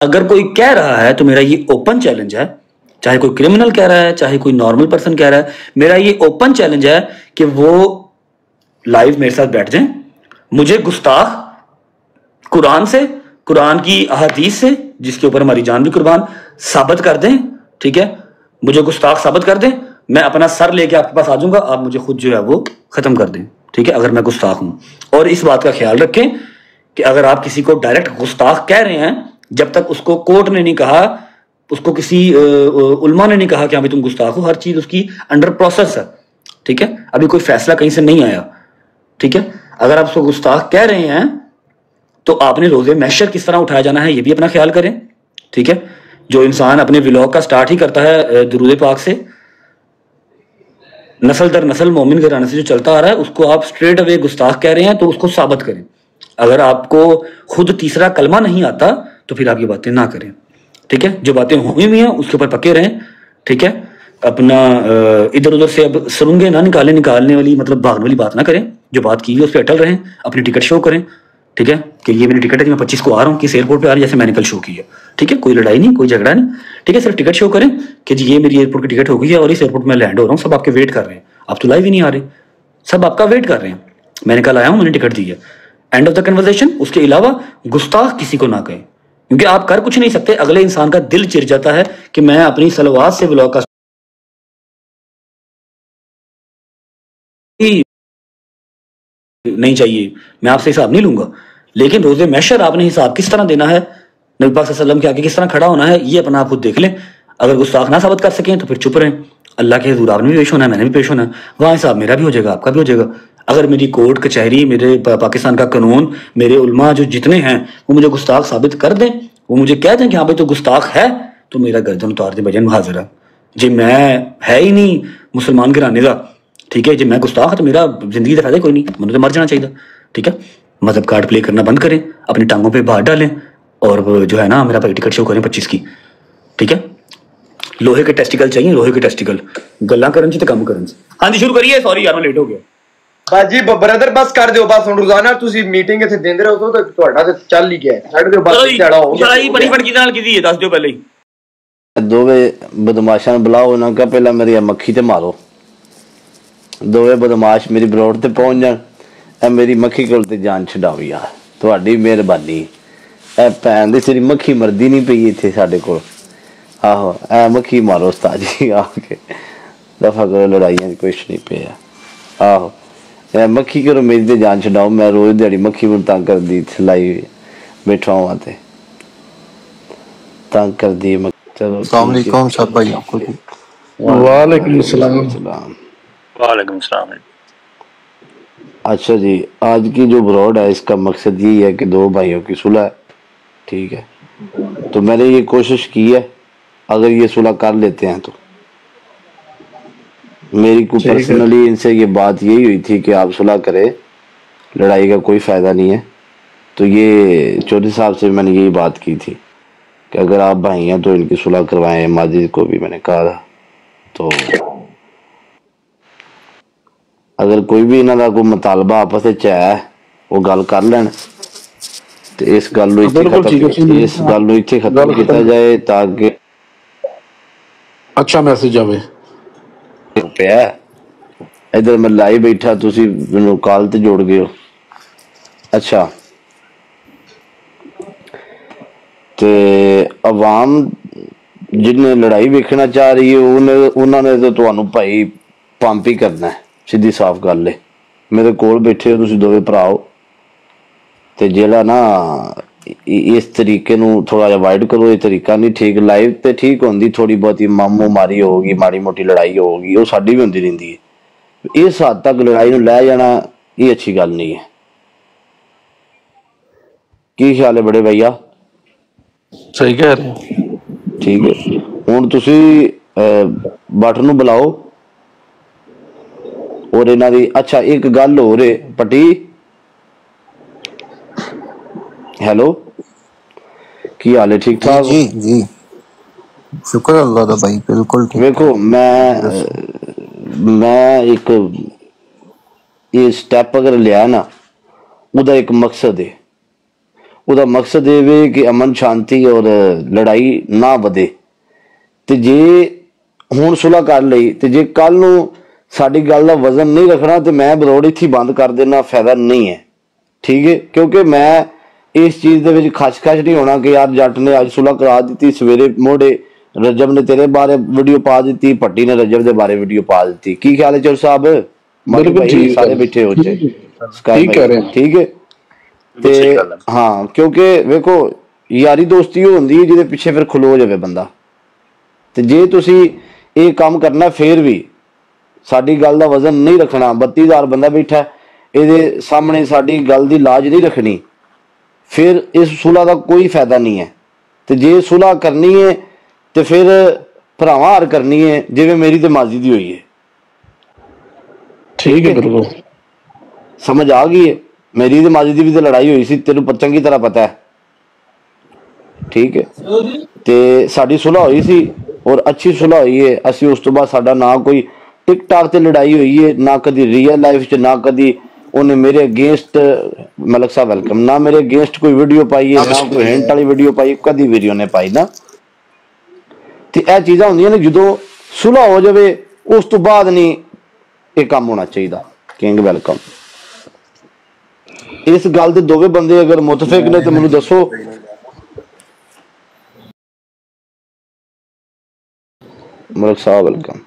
अगर कोई कह रहा है तो मेरा ये ओपन चैलेंज है, चाहे कोई क्रिमिनल कह रहा है चाहे कोई नॉर्मल पर्सन कह रहा है, मेरा ये ओपन चैलेंज है कि वो लाइव मेरे साथ बैठ जाएं, मुझे गुस्ताख कुरान से, कुरान की अहादीस से जिसके ऊपर हमारी जान भी कुर्बान, साबित कर दें। ठीक है, मुझे गुस्ताख साबित कर दें, मैं अपना सर लेके आपके पास आ जाऊंगा, आप मुझे खुद जो है वो खत्म कर दें। ठीक है, अगर मैं गुस्ताख हूं। और इस बात का ख्याल रखें कि अगर आप किसी को डायरेक्ट गुस्ताख कह रहे हैं, जब तक उसको कोर्ट ने नहीं कहा, उसको किसी उलमा ने नहीं कहा कि हाँ भाई तुम गुस्ताख हो, हर चीज उसकी अंडर प्रोसेस है। ठीक है, अभी कोई फैसला कहीं से नहीं आया। ठीक है, अगर आप उसको गुस्ताख कह रहे हैं तो आपने रोजे महशर किस तरह उठाया जाना है ये भी अपना ख्याल करें। ठीक है, जो इंसान अपने व्लॉग का स्टार्ट ही करता है दुरूद पाक से, नस्ल दर नस्ल मोमिन घराने से जो चलता आ रहा है, उसको आप स्ट्रेट अवे गुस्ताख कह रहे हैं तो उसको साबित करें। अगर आपको खुद तीसरा कलमा नहीं आता तो फिर आप ये बातें ना करें। ठीक है, जो बातें हुई हुई हैं उसके ऊपर पके रहें। ठीक है, अपना इधर उधर से अब सुरंगे ना निकालने वाली, मतलब भागने वाली बात ना करें। जो बात की है उस पर अटल रहें, अपनी टिकट शो करें। ठीक है, कि ये मेरी टिकट है, मैं 25 को आ रहा हूँ, किस एयरपोर्ट पे आ रही है, जैसे मैंने कल शो किया। ठीक है, कोई लड़ाई नहीं, कोई झगड़ा नहीं। ठीक है, सिर्फ टिकट शो करें कि जी ये मेरी एयरपोर्ट की टिकट हो गई है और इस एयरपोर्ट में लैंड हो रहा हूँ, सब आपके वेट कर रहे हैं। आप तो लाइव ही नहीं आ रहे, सब आपका वेट कर रहे हैं। मैंने कल आया हूँ, मैंने टिकट दी है, एंड ऑफ द कन्वर्सेशन। उसके अलावा गुस्ताख किसी को ना कहें, क्योंकि आप कर कुछ नहीं सकते। अगले इंसान का दिल चिर जाता है कि मैं अपनी सलवात से व्लॉग का नहीं चाहिए, मैं आपसे हिसाब नहीं लूंगा। लेकिन रोजे महशर आपने हिसाब किस तरह देना है, नबी पाक सल्लल्लाहु अलैहि वसल्लम के आगे किस तरह खड़ा होना है, ये अपना आप खुद देख लें। अगर गुस्ताख ना साबित कर सकें तो फिर चुप रहें। अल्लाह के हुजूर आपने भी पेश होना है, मैंने भी पेश होना है, वहाँ हिसाब मेरा भी हो जाएगा, आपका भी हो जाएगा। अगर मेरी कोर्ट कचहरी, मेरे पाकिस्तान का कानून, मेरे उलमा जो जितने हैं वो मुझे गुस्ताख साबित कर दें, वो मुझे कह दें कि हाँ भाई तो गुस्ताख है, तो मेरा गर्दन उतार दे भजन हाजिर है जी। मैं है ही नहीं मुसलमान घराने का। ठीक है, जब मैं गुस्ताख तो मेरा जिंदगी का फायदा कोई नहीं, मुझे तो मर जाना चाहिए। ठीक है, मजहब कार्ड प्ले करना बंद करें, अपनी टांगों पे भार डालें और जो है ना मेरा भाई टिकट शो करें 25 की। ठीक है, लोहे के टेस्टिकल चाहिए, लोहे के टेस्टिकल, गल्ला करन च ते काम करन च। हाँ जी, शुरू करिए। सॉरी यार मैं लेट हो गया ਬਾਜੀ ਬ੍ਰਦਰ ਬਸ ਕਰ ਦਿਓ ਬਸ ਹੁਣ ਰੋਜ਼ਾਨਾ ਤੁਸੀਂ ਮੀਟਿੰਗ ਇੱਥੇ ਦਿੰਦੇ ਰਹੋ ਤਾਂ ਤੁਹਾਡਾ ਤੇ ਚੱਲ ਹੀ ਗਿਆ ਛੱਡ ਦਿਓ ਬਸ ਝਾੜਾ ਹੋ ਗਿਆ। ਲੜਾਈ ਬੜੀ ਫੜਕੀ ਨਾਲ ਕੀਤੀ ਹੈ, ਦੱਸ ਦਿਓ ਪਹਿਲੇ ਹੀ। ਦੋਵੇਂ ਬਦਮਾਸ਼ਾਂ ਨੂੰ ਬੁਲਾਓ, ਉਹਨਾਂ ਕਹ ਪਹਿਲਾਂ ਮੇਰੀ ਮੱਖੀ ਤੇ ਮਾਰੋ। ਦੋਵੇਂ ਬਦਮਾਸ਼ ਮੇਰੀ ਬਰੋਡ ਤੇ ਪਹੁੰਚ ਜਾਣ, ਇਹ ਮੇਰੀ ਮੱਖੀ ਕੋਲ ਤੇ ਜਾਨ ਛਡਾਓ ਯਾਰ, ਤੁਹਾਡੀ ਮਿਹਰਬਾਨੀ। ਇਹ ਭੈਣ ਦੀ ਸਿਰ ਮੱਖੀ ਮਰਦੀ ਨਹੀਂ ਪਈ ਇੱਥੇ ਸਾਡੇ ਕੋਲ। ਆਹੋ, ਇਹ ਮੱਖੀ ਮਾਰੋ ਉਸਤਾਦ ਜੀ ਆ ਕੇ, ਦਫਾ ਕਰੋ ਲੜਾਈਆਂ 'ਚ ਕੁਛ ਨਹੀਂ ਪਿਆ। ਆਹੋ, मक्खी करो मेरी ते जान छड़ाओ, मैं रोज दिहाड़ी मक्खी में तंग कर दी, लाई बैठा हुआ ते तंग कर दी। चलो अस्सलाम वालेकुम सब भाइयों को। वालेकुम सलाम। वालेकुम सलाम। अच्छा जी, आज की जो ब्रॉड है इसका मकसद यही है कि दो भाइयों की सुलह है। ठीक है, तो मैंने ये कोशिश की है, अगर ये सुलह कर लेते हैं तो मेरी को पर्सनली इनसे ये बात यही हुई थी कि आप सुलह करें, लड़ाई का कोई फ़ायदा नहीं है। तो ये चौधरी साहब से मैंने यही बात की थी कि अगर आप भाई हैं तो इनकी सुलह करवाएं। माजिद को भी मैंने कहा था, तो अगर कोई भी इन्हों का कोई मुतालबा आपस में है वो गल कर लैन, तो इस गल इत्थे खत्म किया जाए ताकि अच्छा मैसेज आवे। ਪਿਆ इधर मैं लाइव बैठा, तुसी मैनू कॉल ते जोड़ गए हो। अच्छा, ते अवाम जिन्हें लड़ाई वेखना चाह रही है उन्होंने तो तुहानू भाई पंप ही करना है, सीधी साफ गल है। मेरे कोल बैठे हो तुसी दोवे भराओ, ते जेड़ा ना इस तरीके नू थोड़ा जिहा अवॉइड करो, ये तरीका नहीं ठीक। लाइव ते ठीक होंदी, थोड़ी बहुती मामो मारी होगी, माड़ी मोटी लड़ाई होगी, वो साडी भी होंदी रहिंदी है। इस हद तक लड़ाई नू लै जाना ये अच्छी गल नहीं है। की ख्याल है बड़े भैया? सही कह रहे हो। ठीक है, हुण तुसी बट नू बुलाओ और इन्हां दी। अच्छा, एक गल हो रही पटी, हेलो की हाल है? ठीक ठाक? जी जी शुक्र अल्लाह दा भाई, बिल्कुल ठीक। देखो मैं एक ये स्टेप अगर लिया ना, उदा एक मकसद है। ਉਹਦਾ ਮਕਸਦ ਇਹ ਵੇ ਕਿ ਅਮਨ ਸ਼ਾਂਤੀ ਔਰ ਲੜਾਈ ਨਾ ਵਧੇ। ਤੇ ਜੇ ਹੁਣ ਸੁਲ੍ਹਾ ਕਰ ਲਈ ਤੇ ਜੇ ਕੱਲ ਨੂੰ ਸਾਡੀ ਗੱਲ ਦਾ ਵਜ਼ਨ ਨਹੀਂ ਰੱਖਣਾ ਤੇ ਮੈਂ ਬਰੋੜ ਇੱਥੇ ਬੰਦ ਕਰ ਦੇਣਾ, ਫਾਇਦਾ ਨਹੀਂ ਹੈ। ਠੀਕ ਹੈ, ਕਿਉਂਕਿ ਮੈਂ ਇਸ ਚੀਜ਼ ਦੇ ਵਿੱਚ ਖਚ ਨਹੀਂ ਹੋਣਾ ਕਿ ਯਾਰ ਜੱਟ ਨੇ ਅੱਜ ਸੁਲ੍ਹਾ ਕਰਾ ਦਿੱਤੀ, ਸਵੇਰੇ ਮੋੜੇ ਰਜਬ ਨੇ ਤੇਰੇ ਬਾਰੇ ਵੀਡੀਓ ਪਾ ਦਿੱਤੀ, ਭੱਟੀ ਨੇ ਰਜਬ ਦੇ ਬਾਰੇ ਵੀਡੀਓ ਪਾ ਦਿੱਤੀ। ਕੀ ਖਿਆਲ ਹੈ ਚੌਲ ਸਾਹਿਬ? ਸਾਰੇ ਬੈਠੇ ਹੋ ਠੀਕ ਹੈ। ਤੇ ਹਾਂ, ਕਿਉਂਕਿ ਵੇਖੋ ਯਾਰੀ ਦੋਸਤੀ ਉਹ ਹੁੰਦੀ ਹੈ ਜਿਹਦੇ ਪਿੱਛੇ ਫਿਰ ਖਲੋ ਜਾਵੇ ਬੰਦਾ। ਤੇ ਜੇ ਤੁਸੀਂ ਇਹ ਕੰਮ ਕਰਨਾ ਫਿਰ ਵੀ ਸਾਡੀ ਗੱਲ ਦਾ ਵਜ਼ਨ ਨਹੀਂ ਰੱਖਣਾ, 32,000 ਬੰਦਾ ਬੈਠਾ ਇਹਦੇ ਸਾਹਮਣੇ ਸਾਡੀ ਗੱਲ ਦੀ ਲਾਜ ਨਹੀਂ ਰੱਖਣੀ, ਫਿਰ ਇਸ ਸੁਲ੍ਹਾ ਦਾ ਕੋਈ ਫਾਇਦਾ ਨਹੀਂ ਹੈ। ਤੇ ਜੇ ਸੁਲ੍ਹਾ ਕਰਨੀ ਹੈ ਤੇ ਫਿਰ ਭਰਾਵਾਂ ਹਾਰ ਕਰਨੀ ਹੈ, ਜਿਵੇਂ ਮੇਰੀ ਤੇ ਮਾਜ਼ੀ ਦੀ ਹੋਈ ਹੈ। ਠੀਕ ਹੈ, ਬਿਲਕੁਲ ਸਮਝ ਆ ਗਈ ਹੈ? ਮੇਰੀ ਤੇ ਮਾਜ਼ੀ ਦੀ ਵੀ ਤਾਂ ਲੜਾਈ ਹੋਈ ਸੀ, ਤੈਨੂੰ ਚੰਗੀ ਤਰ੍ਹਾਂ ਪਤਾ ਹੈ। ਠੀਕ ਹੈ, ਤੇ ਸਾਡੀ ਸੁਲ੍ਹਾ ਹੋਈ ਸੀ ਔਰ ਅੱਛੀ ਸੁਲ੍ਹਾ ਹੋਈ ਹੈ। ਅਸੀਂ ਉਸ ਤੋਂ ਬਾਅਦ ਸਾਡਾ ਨਾ ਕੋਈ ਟਿਕਟਾਕ ਤੇ ਲੜਾਈ ਹੋਈ ਹੈ, ਨਾ ਕਦੀ ਰੀਅਲ ਲਾਈਫ 'ਚ, ਨਾ ਕਦੀ ਉਹਨੇ ਮੇਰੇ ਅਗੇਂਸਟ, ਮਲਕ ਸਾਹਿਬ ਵੈਲਕਮ, ਨਾ ਮੇਰੇ ਅਗੇਂਸਟ ਕੋਈ ਵੀਡੀਓ ਪਾਈ ਹੈ, ਨਾ ਕੋਈ ਹਿੰਟ ਵਾਲੀ ਵੀਡੀਓ ਪਾਈ, ਕਦੀ ਵੀਡੀਓ ਨੇ ਪਾਈ ਨਾ। ਤੇ ਇਹ ਚੀਜ਼ਾਂ ਹੁੰਦੀਆਂ ਨੇ ਜਦੋਂ ਸੁਲ੍ਹਾ ਹੋ ਜਾਵੇ, ਉਸ ਤੋਂ ਬਾਅਦ ਨਹੀਂ ਇਹ ਕੰਮ ਹੋਣਾ ਚਾਹੀਦਾ। King welcome. ਇਸ ਗੱਲ ਦੇ ਦੋਵੇਂ ਬੰਦੇ ਅਗਰ ਮੁਤਫਿਕ ਨੇ ਤਾਂ ਮੈਨੂੰ ਦੱਸੋ। ਮਲਕ ਸਾਹਿਬ ਵੈਲਕਮ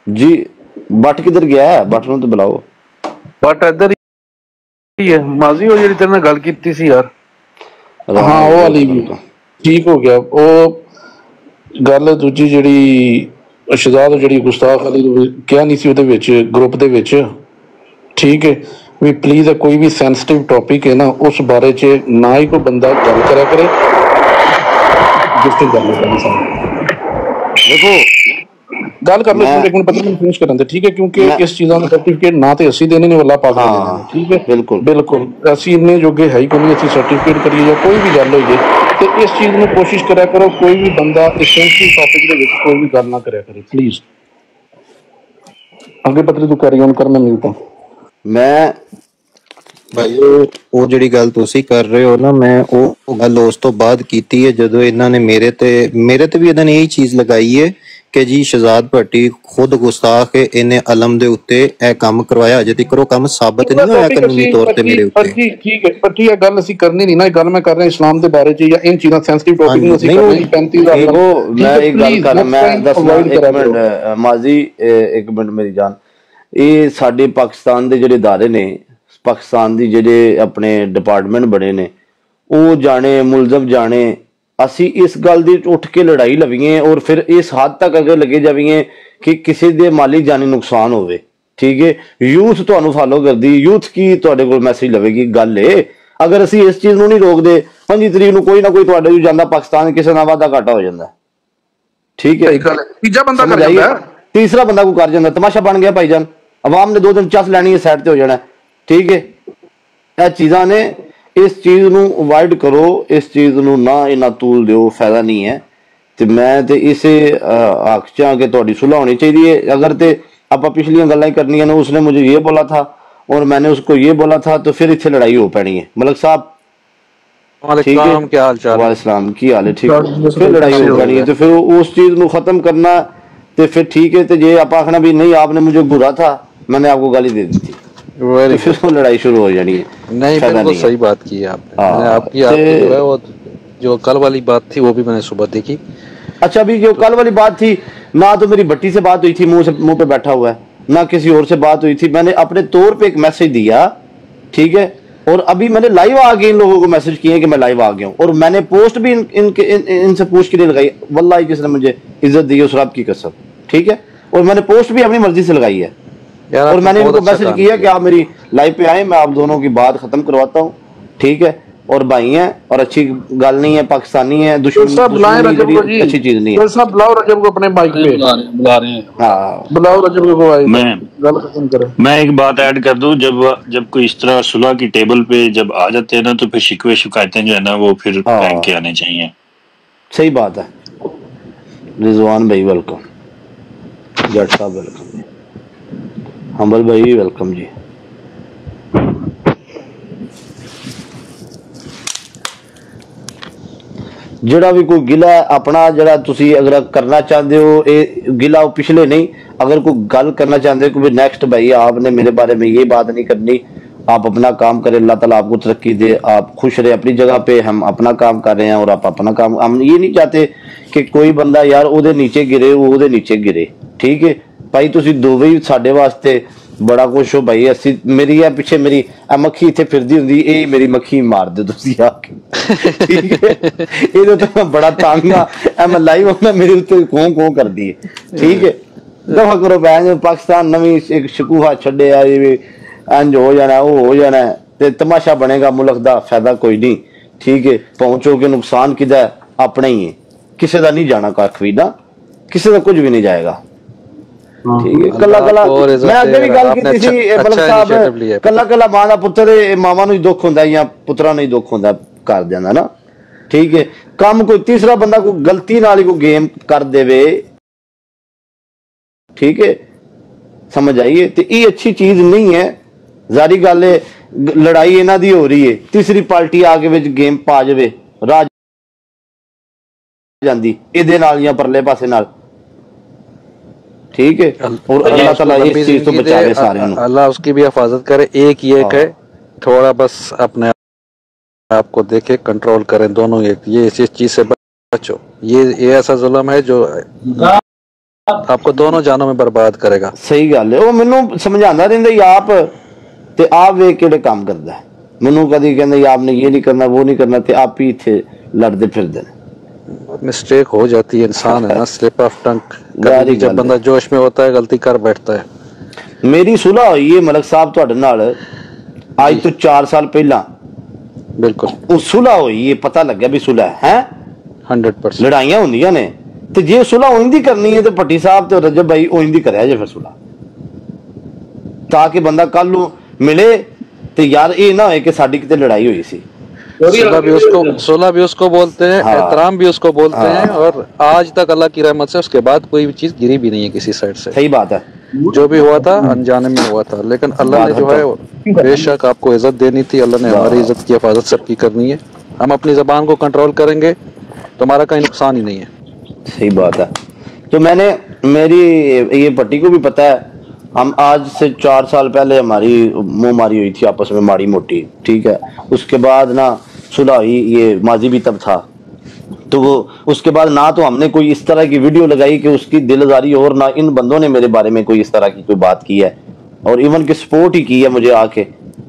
ਜੀ। ਬੱਟ ਕਿੱਧਰ ਗਿਆ? ਬੱਟ ਨੂੰ ਤਾਂ ਬੁਲਾਓ। ਬਟ ਇੱਧਰ ਹੀ ਹੈ ਮਾਜ਼ੀ, ਉਹ ਜਿਹੜੀ ਤੇਰੇ ਨਾਲ ਗੱਲ ਕੀਤੀ ਸੀ ਯਾਰ, ਹਾਂ ਉਹ ਵਾਲੀ ਵੀ ਠੀਕ ਹੋ ਗਿਆ। ਉਹ ਗੱਲ ਦੂਜੀ ਜਿਹੜੀ ਸ਼ਹਜ਼ਾਦ ਜਿਹੜੀ ਗੁਸਤਾਖ ਅਲੀ ਕਿਹਾ ਨਹੀਂ ਸੀ ਉਹਦੇ ਵਿੱਚ ਗਰੁੱਪ ਦੇ ਵਿੱਚ, ਠੀਕ ਹੈ ਵੀ ਪਲੀਜ਼ ਕੋਈ ਵੀ ਸੈਂਸਿਟਿਵ ਟੌਪਿਕ ਹੈ ਨਾ ਉਸ ਬਾਰੇ 'ਚ ਨਾ ਹੀ ਕੋਈ ਬੰਦਾ ਗੱਲ ਕਰਿਆ ਕਰੇ। ਦੇਖੋ ਗੱਲ ਕਰ ਲਓ, ਇੱਕ ਮਿੰਟ ਪਤਾ ਮੈਨੂੰ ਫਿਨਿਸ਼ ਕਰਨ ਦੇ, ਠੀਕ ਹੈ, ਕਿਉਂਕਿ ਇਸ ਚੀਜ਼ਾਂ ਦਾ ਸਰਟੀਫਿਕੇਟ ਨਾ ਤੇ ਅਸੀਂ ਦੇਣੇ ਨੇ, ਅੱਲਾਹ ਪਾਕ ਨੇ ਦੇਣੇ ਨੇ। ਠੀਕ ਹੈ, ਬਿਲਕੁਲ ਬਿਲਕੁਲ ਅਸੀਂ ਇੰਨੇ ਜੋਗੇ ਹੈ ਹੀ ਕੋਈ ਨਹੀਂ ਅਸੀਂ ਸਰਟੀਫਿਕੇਟ ਕਰੀਏ ਜਾਂ ਕੋਈ ਵੀ ਗੱਲ ਹੋਈਏ। ਤੇ ਇਸ ਚੀਜ਼ ਨੂੰ ਕੋਸ਼ਿਸ਼ ਕਰਿਆ ਕਰੋ ਕੋਈ ਵੀ ਬੰਦਾ ਇਸ ਸੈਂਸਿਟਿਵ ਟੌਪਿਕ ਦੇ ਵਿੱਚ ਕੋਈ ਵੀ ਗੱਲ ਨਾ ਕਰਿਆ ਕਰੇ ਪਲੀਜ਼। ਅੱਗੇ ਪਤਲੀ ਤੂੰ ਕੈਰੀ ਔਨ ਕਰ, ਮੈਂ ਮਿਲਦਾ। ਮੈਂ ਭਾਈ ਉਹ ਜਿਹੜੀ ਗੱਲ ਤੁਸੀਂ ਕਰ ਰਹੇ ਹੋ ਨਾ, ਮੈਂ ਉਹ ਗੱਲ ਉਸ ਤੋਂ ਬਾਅਦ ਕੀਤੀ ਹੈ ਜਦੋਂ ਇਹਨਾਂ ਨੇ ਮੇਰੇ ਤੇ ਵੀ ਇਹਨਾਂ ਨੇ ਇਹੀ ਚੀਜ਼ ਲਗਾਈ ਹੈ ਕਿ ਜੀ ਸ਼ਹਜ਼ਾਦ ਭੱਟੀ ਖੁਦ ਗੁਸਤਾਖ ਹੈ, ਇਹਨੇ ਅਲਮ ਦੇ ਉੱਤੇ ਇਹ ਕੰਮ ਕਰਵਾਇਆ। ਅਜੇ ਤੱਕ ਉਹ ਕੰਮ ਸਾਬਤ ਨਹੀਂ ਹੋਇਆ ਕਾਨੂੰਨੀ ਤੌਰ ਤੇ ਮੇਰੇ ਉੱਤੇ। ਜੀ ਠੀਕ ਹੈ, ਪਰ ਇਹ ਗੱਲ ਅਸੀਂ ਕਰਨੀ ਨਹੀਂ ਨਾ, ਗੱਲ ਮੈਂ ਕਰ ਰਿਹਾ ਇਸਲਾਮ ਦੇ ਬਾਰੇ 'ਚ ਜਾਂ ਇਨ ਚੀਜ਼ਾਂ ਸੈਂਸਿਟਿਵ ਟੌਪਿਕ ਨੂੰ ਅਸੀਂ ਕਰਨੀ। 35,000 ਮੈਂ ਇੱਕ ਗੱਲ ਕਰਨਾ, ਮੈਂ ਦੱਸਣਾ ਇੱਕ ਮਿੰਟ ਮਾਜ਼ੀ, ਇੱਕ ਮਿੰਟ ਮੇਰੀ ਜਾਨ। ਇਹ ਸਾਡੇ ਪਾਕਿਸਤਾਨ ਦੇ ਜਿਹੜੇ ਅਦਾਰੇ ਨੇ, ਪਾਕਿਸਤਾਨ ਦੀ ਜਿਹੜੇ ਆਪਣੇ ਡਿਪਾਰਟਮੈਂਟ ਬਣੇ ਨੇ, ਉਹ ਜਾਣੇ ਮੁਲਜ਼ਮ ਜਾਣੇ, ਅਸੀਂ ਇਸ ਗੱਲ ਦੀ ਉੱਠ ਕੇ ਲੜਾਈ ਲਵੀਏ ਔਰ ਫਿਰ ਇਸ ਹੱਦ ਤੱਕ ਅਗਰ ਲੱਗੇ ਜਾਵੀਏ ਕਿ ਕਿਸੇ ਦੇ ਮਾਲੀ ਜਾਨੀ ਨੁਕਸਾਨ ਹੋਵੇ। ਠੀਕ ਹੈ, ਯੂਥ ਤੁਹਾਨੂੰ ਫਾਲੋ ਕਰਦੀ, ਯੂਥ ਕੀ ਤੁਹਾਡੇ ਕੋਲ ਮੈਸੇਜ ਲਵੇਗੀ? ਗੱਲ ਇਹ, ਅਗਰ ਅਸੀਂ ਇਸ ਚੀਜ਼ ਨੂੰ ਨਹੀਂ ਰੋਕਦੇ, 5 ਤਰੀਕ ਨੂੰ ਕੋਈ ਨਾ ਕੋਈ ਤੁਹਾਡੇ ਨੂੰ ਜਾਂਦਾ ਪਾਕਿਸਤਾਨ ਕਿਸੇ ਨਾਲ ਵਾਧਾ ਘਾਟਾ ਹੋ ਜਾਂਦਾ। ਠੀਕ ਹੈ, ਤੀਜਾ ਬੰਦਾ ਕਰ ਜਾਂਦਾ, ਤੀਸਰਾ ਬੰਦਾ ਕੋਈ ਕਰ ਜਾਂਦਾ, ਤਮਾਸ਼ਾ ਬਣ ਗਿਆ ਭਾਈਜਾਨ। ਆਵਾਮ ਨੇ 2 ਦਿਨ ਚੱਸ ਲੈਣੀ ਹੈ, ਸਾਈਡ ਤੇ ਹੋ ਜਾਣਾ। ਠੀਕ ਹੈ, ਇਹ ਚੀਜ਼ਾਂ ਨੇ, ਇਸ ਚੀਜ਼ ਨੂੰ ਅਵੋਇਡ ਕਰੋ, ਇਸ ਚੀਜ਼ ਨੂੰ ਨਾ ਇੰਨਾ ਤੂਲ ਦਿਓ, ਫਾਇਦਾ ਨਹੀਂ ਹੈ। ਤੇ ਮੈਂ ਤੇ ਇਸੇ ਹੱਕ 'ਚ ਆ ਕਿ ਤੁਹਾਡੀ ਸੁਲ੍ਹਾ ਹੋਣੀ ਚਾਹੀਦੀ है। अगर तो आप पिछलियां गल्लां करनी है, उसने मुझे ये बोला था और मैंने उसको ये बोला था, तो फिर इतने लड़ाई हो पैनी है। मलक साहब ठीक है, क्या हाल चाल? वालेकुम, की हाल है? ठीक है, फिर लड़ाई हो पैनी है, तो फिर उस चीज को खत्म करना, तो फिर ठीक है। तो जे आप आखना भी नहीं आपने मुझे बुरा था, मैंने आपको गाली दे दी थी, तो फिर वो लड़ाई शुरू हो जानी है। नहीं, बिल्कुल सही बात की आपने। आपकी जो है वो जो कल वाली बात थी वो भी मैंने सुबह देखी। अच्छा, अभी जो कल वाली बात थी ना, तो मेरी भट्टी से बात हुई थी, मुंह पे बैठा हुआ है, ना किसी और से बात हुई थी। मैंने अपने तौर पे एक मैसेज दिया, ठीक है, और अभी मैंने लाइव आके इन लोगों को मैसेज किए कि मैं लाइव आ गया हूँ, और मैंने पोस्ट भी इनसे पूछ के लिए लगाई। वल्लाही जिसने मुझे इज्जत दी है उस रब की कसम, ठीक है, और मैंने पोस्ट भी अपनी मर्जी से लगाई है, और मैंने इनको मैसेज किया कि आप मेरी लाइव पे आए, मैं आप दोनों की बात खत्म करवाता हूँ, ठीक है, और भाई हैं और अच्छी गल नहीं है, पाकिस्तानी है, दुश्मन अच्छी चीज नहीं है। बुलाओ रजब को अपने माइक पे, बुला रहे हैं। हाँ, बुलाओ रजब को। मैं एक बात ऐड कर दूं, जब कोई इस तरह सुलह की टेबल पे जब आ जाते हैं ना, तो फिर शिकवे शिकायतें जो है ना वो फिर बैंक के आने चाहिए। सही बात है। रिजवान भाई वेलकम, जट साहब वेलकम, हम्बल भाई वेलकम जी। ਜਿਹੜਾ ਵੀ ਕੋਈ ਗਿਲਾ ਆਪਣਾ ਜਿਹੜਾ ਤੁਸੀਂ ਅਗਰ करना चाहते हो ये गिला पिछले नहीं, अगर कोई गल करना चाहते हो कि नेक्स्ट भाई आपने मेरे बारे में ये बात नहीं करनी, आप अपना काम करें, अल्लाह ताला आपको तरक्की दे, आप खुश रहे अपनी जगह पे, हम अपना काम कर रहे हैं और आप अपना काम, हम ये नहीं चाहते कि कोई बंदा यार ਉਹਦੇ नीचे गिरे वो ਉਹਦੇ नीचे गिरे। ठीक है भाई ਤੁਸੀਂ ਦੋਵੇਂ ਹੀ ਸਾਡੇ ਵਾਸਤੇ बड़ा कुछ हो भाई। ਅਸੀਂ मेरी है पिछे मेरी मक्खी इतने फिरदी होंगी, ये मेरी मक्खी मार दो तुसी आके। ठीक है ये तो मैं बड़ा तंग हाँ, मैं लाइव होना मेरे उत्ते कों कों कर दी है। ठीक है दफा करो भैन, पाकिस्तान नवी एक शकूहा छड़े इंज हो जाना वो हो जाना ते तमाशा बनेगा, मुल्क दा फायदा कोई नहीं। ठीक है पहुंचो के नुकसान किदा अपना ही है, किसी का नहीं जाना, कख भी ना किसी का कुछ भी नहीं जाएगा। ठीक है कला कला मैं अगे भी गल कीती सी मलक साहब, कला कला मां दा पुत्तर मामा नूं दुख हुंदा या पुत्रा नूं दुख हुंदा कर देंदा ना। ठीक है काम कोई तीसरा बंदा कोई गलती नाल कोई गेम कर देवे, ठीक है समझ आइए, तो ये अच्छी चीज नहीं है। जारी गल है लड़ाई इन्हां दी हो रही है, तीसरी पार्टी आके विच गेम पा जावे राज जांदी इहदे नाल या परले पासे नाल। ठीक है और अल्लाह ताला इस चीज तो बचावे सारे नु, अल्लाह उसकी भी हिफाजत करे। एक ही एक है, थोड़ा बस अपने आप को देखे कंट्रोल करें दोनों, ये इस चीज से बचो। ये ऐसा जुल्म है जो आपको दोनों जानों में बर्बाद करेगा। सही गल है, वो मैनू समझांदा रहिंदा ही आप ते आप वे केड़े काम करदा है, मैनू कदी कहंदा आपने ये नहीं करना वो नहीं करना, ते आप ही इत्थे लड़दे फिरदे ने। मिस्टेक हो जाती है, इंसान है ना, स्लिप ऑफ टंग, कभी जब बंदा जोश में होता है गलती कर बैठता है। मेरी सुलह हुई है मलक साहब तुहाडे नाल आज तो 4 साल पहला, बिल्कुल वो सुलह हुई है, पता लग्या भी सुलह है 100%। लड़ाइयां होंदियां ने ते जे सुलह ओइंदी करनी है तो भट्टी साहब ते रजब भाई ओइंदी करया जे फिर सुलह, ताकि बंदा कल नूं मिले ते यार ये ना होए कि साडी किते लड़ाई हुई सी। सुलह भी उसको बोलते हैं, एहतराम भी उसको बोलते हैं, और आज तक अल्लाह की रहमत से उसके बाद कोई भी चीज गिरी भी नहीं है किसी साइड से। सही बात है, जो भी हुआ था अनजाने में हुआ था, लेकिन अल्लाह ने जो है बेशक आपको इज्जत देनी थी, अल्लाह ने हमारी इज्जत की हिफाजत सबकी करनी है। हम अपनी जबान को कंट्रोल करेंगे तो हमारा कहीं नुकसान ही नहीं है। सही बात है। तो मैंने मेरी ये पट्टी को भी पता है, हम आज से 4 साल पहले हमारी मुंहमारी हुई थी आपस में माड़ी मोटी। ठीक है उसके बाद ना सुलह हुई, ये माजी भी तब था, तो वो उसके बाद ना तो हमने कोई इस तरह की वीडियो लगाई कि उसकी दिलदारी, और ना इन बंदों ने मेरे बारे में कोई इस तरह की कोई बात की है, और इवन की सपोर्ट ही की है मुझे आके।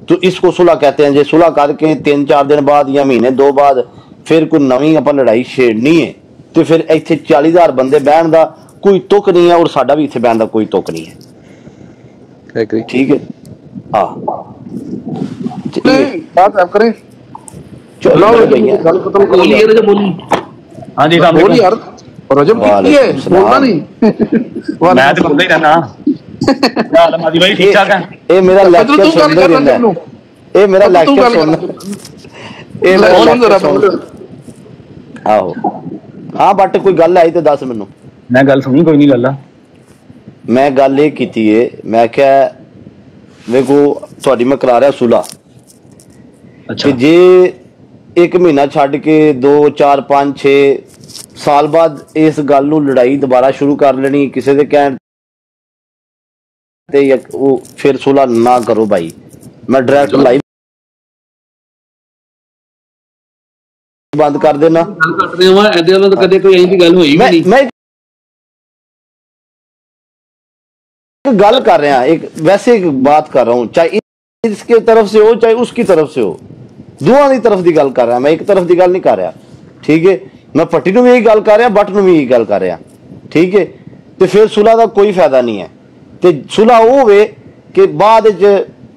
तो इसको सुलह कहते हैं। जो सुलह करके 3-4 दिन बाद या महीने 2 बाद फिर कोई नवी आप लड़ाई छेड़नी है तो फिर इत्थे 40,000 बंदे बहन का कोई तुक नहीं है, और साडा भी इत्थे बहन का कोई तुक नहीं है। ठीक है हाँ बात आप करें चलो गल खत्म कर ली है, बोली हाँ जी बोल यार रजब की है बोलना नहीं मैं तो बोलदा ही रहना। हाल मादी भाई ठीक ठाक है, ए मेरा लेक्चर सुनदे रहंदा है, ए मेरा लेक्चर सुन, ए मेरा आओ हाँ बट कोई गल आई तो दस मैनू। मैं गल सुनी कोई नहीं गल, मैं गल ये कीती है, मैं क्या वेखो तुहाडी मैं करा रहा सुलह। अच्छा जे 1 महीना छड़ के 2 4 5 6 साल बाद इस गल नूं लड़ाई दोबारा शुरू कर लेनी किसी दे कहण ते, या वो फिर सुलह ना करो भाई। मैं डायरेक्ट लाइव बंद कर देना। कदे कोई ऐसी गल होई भी नहीं। मैं गल कर रहा एक वैसे एक बात कर रहा हूँ, चाहे इसके तरफ से हो चाहे उसकी तरफ से हो, दोवां दी तरफ की गल कर रहा, मैं एक तरफ की गल नहीं कर रहा। ठीक है मैं पट्टी नूं भी यही गल कर रहा, बट नूं भी यही गल कर रहा। ठीक है तो फिर सुलह का कोई फायदा नहीं है, तो सुलह वो होवे कि बाद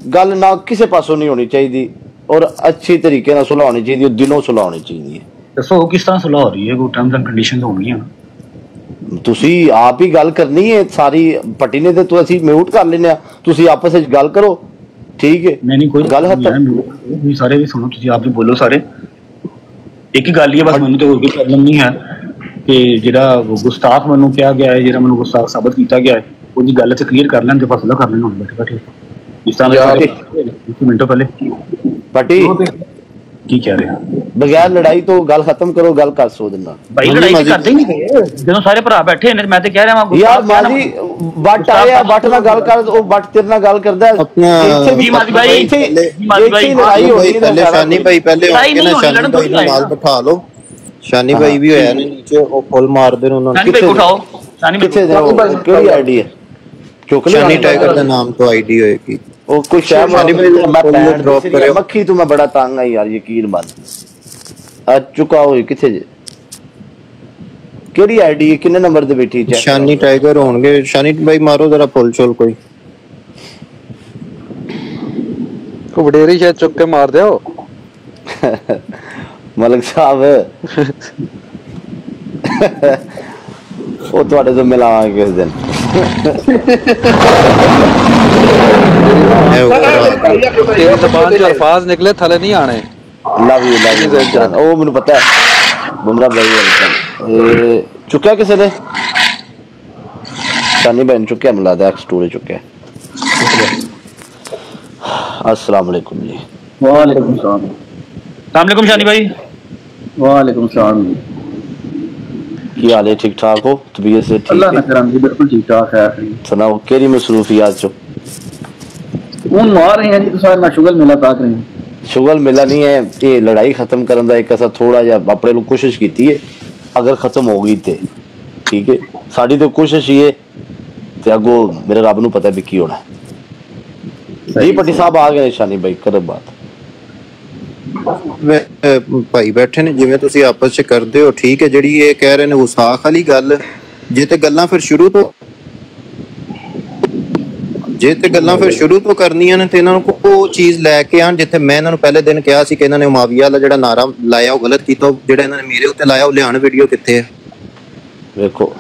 गल ना किसी पासों नहीं होनी चाहिए, और अच्छी तरीके नाल सुलह होनी चाहिए, दिलों सुलह होनी चाहिए। दसो किस तरह सुलह हो रही है, कोई टर्म्स एंड कंडीशंस होंगी तुसी आप ही गल करनी है सारी, पट्टी ने तो असी म्यूट कर लेने, तुसी आपस में गल करो। ठीक है नहीं कोई गल है सारे भी सुनो, तुसी आप भी बोलो सारे, एक ही गल ही है बस, मैनू तो कोई प्रॉब्लम नहीं है कि जेड़ा गुस्ताख मैनू कहा गया है, जेड़ा मैनू गुस्ताख साबित किया गया है, उसकी गल से क्लियर कर लें तो फैसला कर लेना बैठे बैठे। इस तरह मिनटों पहले पट्टी की कह रहे हैं ਬਗੈਰ ਲੜਾਈ ਤੋਂ ਗੱਲ ਖਤਮ ਕਰੋ, ਗੱਲ ਕਰ ਸਕਦੇ ਨਾਲ ਭਾਈ ਲੜਾਈ ਤਾਂ ਕਰਦੇ ਹੀ ਨਹੀਂ ਪਏ ਜਦੋਂ ਸਾਰੇ ਭਰਾ ਬੈਠੇ ਨੇ। ਮੈਂ ਤੇ ਕਹਿ ਰਿਹਾ ਵਾਂ ਯਾਰ ਮਾਜੀ ਬੱਟ ਆਇਆ, ਬੱਟ ਨਾਲ ਗੱਲ ਕਰ, ਉਹ ਬੱਟ ਤੇਰੇ ਨਾਲ ਗੱਲ ਕਰਦਾ ਇੱਥੇ ਵੀ ਮਾਜੀ ਭਾਈ, ਇੱਥੇ ਲੜਾਈ ਹੋ ਰਹੀ ਹੈ। ਪਹਿਲੇ ਸ਼ਾਨੀ ਭਾਈ ਪਹਿਲੇ ਆਉਣਗੇ ਨਾ, ਸ਼ਾਨੀ ਭਾਈ ਨੂੰ ਨਾਲ ਬਿਠਾ ਲਓ। ਸ਼ਾਨੀ ਭਾਈ ਵੀ ਹੋਇਆ ਨੇ ਨੀਚੇ, ਉਹ ਫੁੱਲ ਮਾਰਦੇ ਨੇ ਉਹਨਾਂ ਨੂੰ। ਸ਼ਾਨੀ ਭਾਈ ਉਠਾਓ, ਸ਼ਾਨੀ ਕਿੱਥੇ ਕਿਹੜੀ ਆਈਡੀ ਹੈ? ਸ਼ਾਨੀ ਟਾਈਗਰ ਦੇ ਨਾਮ ਤੋਂ ਆਈਡੀ ਹੋਏਗੀ ਉਹ ਕੋਈ ਸ਼ਾਇਦ ਸ਼ਾਨੀ ਭਾਈ ਮੈਂ ਡ੍ਰੌਪ ਕਰਿਆ ਮੱਖੀ ਤੋਂ। ਮੈਂ ਬੜਾ ਤੰਗ ਆ ਯਾਰ, ਯਕੀਨ ਮੰਨ ਆ ਚੁੱਕਾ ਹੋਈ ਕਿੱਥੇ ਜੇ? ਕਿਹੜੀ ਆਈਡੀ ਹੈ, ਕਿੰਨੇ ਨੰਬਰ ਤੇ ਬੈਠੀ? ਸ਼ਾਨੀ ਟਾਈਗਰ ਹੋਣਗੇ। ਸ਼ਾਨੀ ਭਾਈ ਮਾਰੋ ਜਰਾ ਫੁੱਲ ਚੋਲ ਕੋਈ ਵਡੇਰੀ ਸ਼ਾਇਦ ਚੁੱਕ ਕੇ ਮਾਰ ਦਿਓ ਮਲਕ ਸਾਹਿਬ। ਉਹ ਤੁਹਾਡੇ ਤੋਂ ਮਿਲਾਵਾਂਗੇ ਕਿਸ ਦਿਨ। तेरी ज़बान जो अल्फाज निकले थले नहीं आने। लव यू ओ मैंने पता है बुमराह भाई चुका किसी ने शानी बहन चुके मिला दे एक्स2 चुके। अस्सलाम वालेकुम जी। वालेकुम सलाम। अस्सलाम वालेकुम शानी भाई। वालेकुम सलाम। की हाल है? ठीक ठाक हो? तबीयत से ठीक? अल्लाह ना करम जी बिल्कुल ठीक ठाक है। सुनाओ केरी मसरूफियात चो ਹੁਣ ਮਾਰ ਰਹੇ ਹਾਂ ਜੀ ਤੁਸੀਂ ਮੈਂ ਸ਼ੁਗਲ ਮੇਲਾ ਤਾਕ ਰਹੇ ਹਾਂ। ਸ਼ੁਗਲ ਮੇਲਾ ਨਹੀਂ ਹੈ, ਇਹ ਲੜਾਈ ਖਤਮ ਕਰਨ ਦਾ ਇੱਕ ਅਸਾ ਥੋੜਾ ਜਿਹਾ ਆਪਣੇ ਨੂੰ ਕੋਸ਼ਿਸ਼ ਕੀਤੀ ਹੈ। ਅਗਰ ਖਤਮ ਹੋ ਗਈ ਤੇ ਠੀਕ ਹੈ, ਸਾਡੀ ਤਾਂ ਕੋਸ਼ਿਸ਼ ਹੀ ਹੈ ਤੇ ਅੱਗੋਂ ਮੇਰੇ ਰੱਬ ਨੂੰ ਪਤਾ ਵੀ ਕੀ ਹੋਣਾ। ਜੀ ਪੱਟੀ ਸਾਹਿਬ ਆ ਗਏ। ਸ਼ਾਨੀ ਭਾਈ ਕਰੋ ਬਾਤ। ਭਾਈ ਬੈਠੇ ਨੇ ਜਿਵੇਂ ਤੁਸੀਂ ਆਪਸ ਚ ਕਰਦੇ ਹੋ ਠੀਕ ਹੈ। ਜਿਹੜੀ ਇਹ ਕਹਿ ਰਹੇ ਨੇ ਗੁਸਾਖ ਵਾਲੀ ਗੱਲ, ਜੇ ਤੇ ਗੱਲਾਂ ਫਿਰ ਸ਼ੁਰੂ ਤੋਂ ਕਰਨੀਆਂ ਨੇ ਤੇ ਇਹਨਾਂ ਨੂੰ ਉਹ ਚੀਜ਼ ਲੈ ਕੇ ਆਣ ਜਿੱਥੇ ਮੈਂ ਇਹਨਾਂ ਨੂੰ ਪਹਿਲੇ ਦਿਨ ਕਿਹਾ ਸੀ ਕਿ ਇਹਨਾਂ ਨੇ ਮੁਆਵੀਆ ਦਾ ਜਿਹੜਾ ਨਾਰਾ ਲਾਇਆ ਉਹ ਗਲਤ ਕੀਤਾ। ਜਿਹੜਾ ਇਹਨਾਂ ਨੇ ਮੇਰੇ ਉੱਤੇ ਲਾਇਆ ਉਹ ਲਿਆਣ ਵੀਡੀਓ ਕਿੱਥੇ ਹੈ ਵੇਖੋ।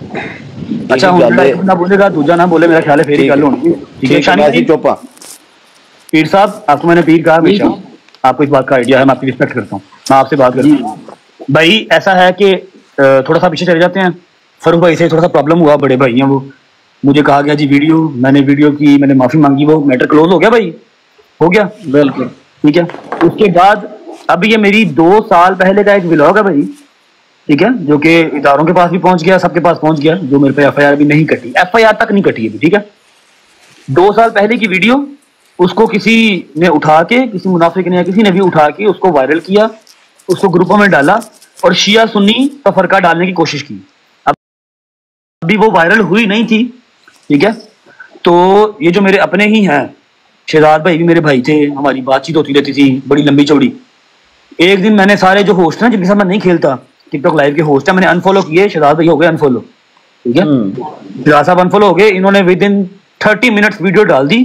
अच्छा हम ना बोलेगा दूजा ना बोले, मेरा ख्याल है फेरी गल होनी। ठीक है शानी जी चुप। पीर साहब आपको मैंने पीर कहा हमेशा, आपको इस बात का आइडिया है, मैं आपकी रिस्पेक्ट करता हूँ, मैं आपसे बात करता हूँ। भाई ऐसा है कि थोड़ा सा पीछे चले जाते हैं। फरूख भाई से थोड़ा सा प्रॉब्लम हुआ, बड़े भाई हैं वो, मुझे कहा गया जी वीडियो, मैंने वीडियो की, मैंने माफी मांगी, वो मैटर क्लोज हो गया भाई, हो गया बिल्कुल ठीक है। उसके बाद अब ये मेरी 2 साल पहले का एक व्लॉग है भाई, ठीक है, जो कि इदारों के पास भी पहुंच गया, सबके पास पहुंच गया, जो मेरे पे एफआईआर भी नहीं कटी, एफआईआर तक नहीं कटी अभी, ठीक है। 2 साल पहले की वीडियो, उसको किसी ने उठा के, किसी मुनाफिक ने या किसी ने भी उठा के उसको वायरल किया, उसको ग्रुपों में डाला और शिया सुन्नी का फर्का डालने की कोशिश की। अभी वो वायरल हुई नहीं थी, ठीक है। तो ये जो मेरे अपने ही हैं, शहजाद भाई भी मेरे भाई थे, हमारी बातचीत होती रहती थी बड़ी लंबी चौड़ी। एक दिन मैंने सारे जो होस्ट हैं जिनके साथ मैं नहीं खेलता, टिकटॉक लाइव के होस्ट हैं, मैंने अनफॉलो किए। शहजाद भाई हो गए अनफॉलो, ठीक है। शहजाद साहब अनफॉलो हो गए। इन्होंने विद इन 30 मिनट्स वीडियो डाल दी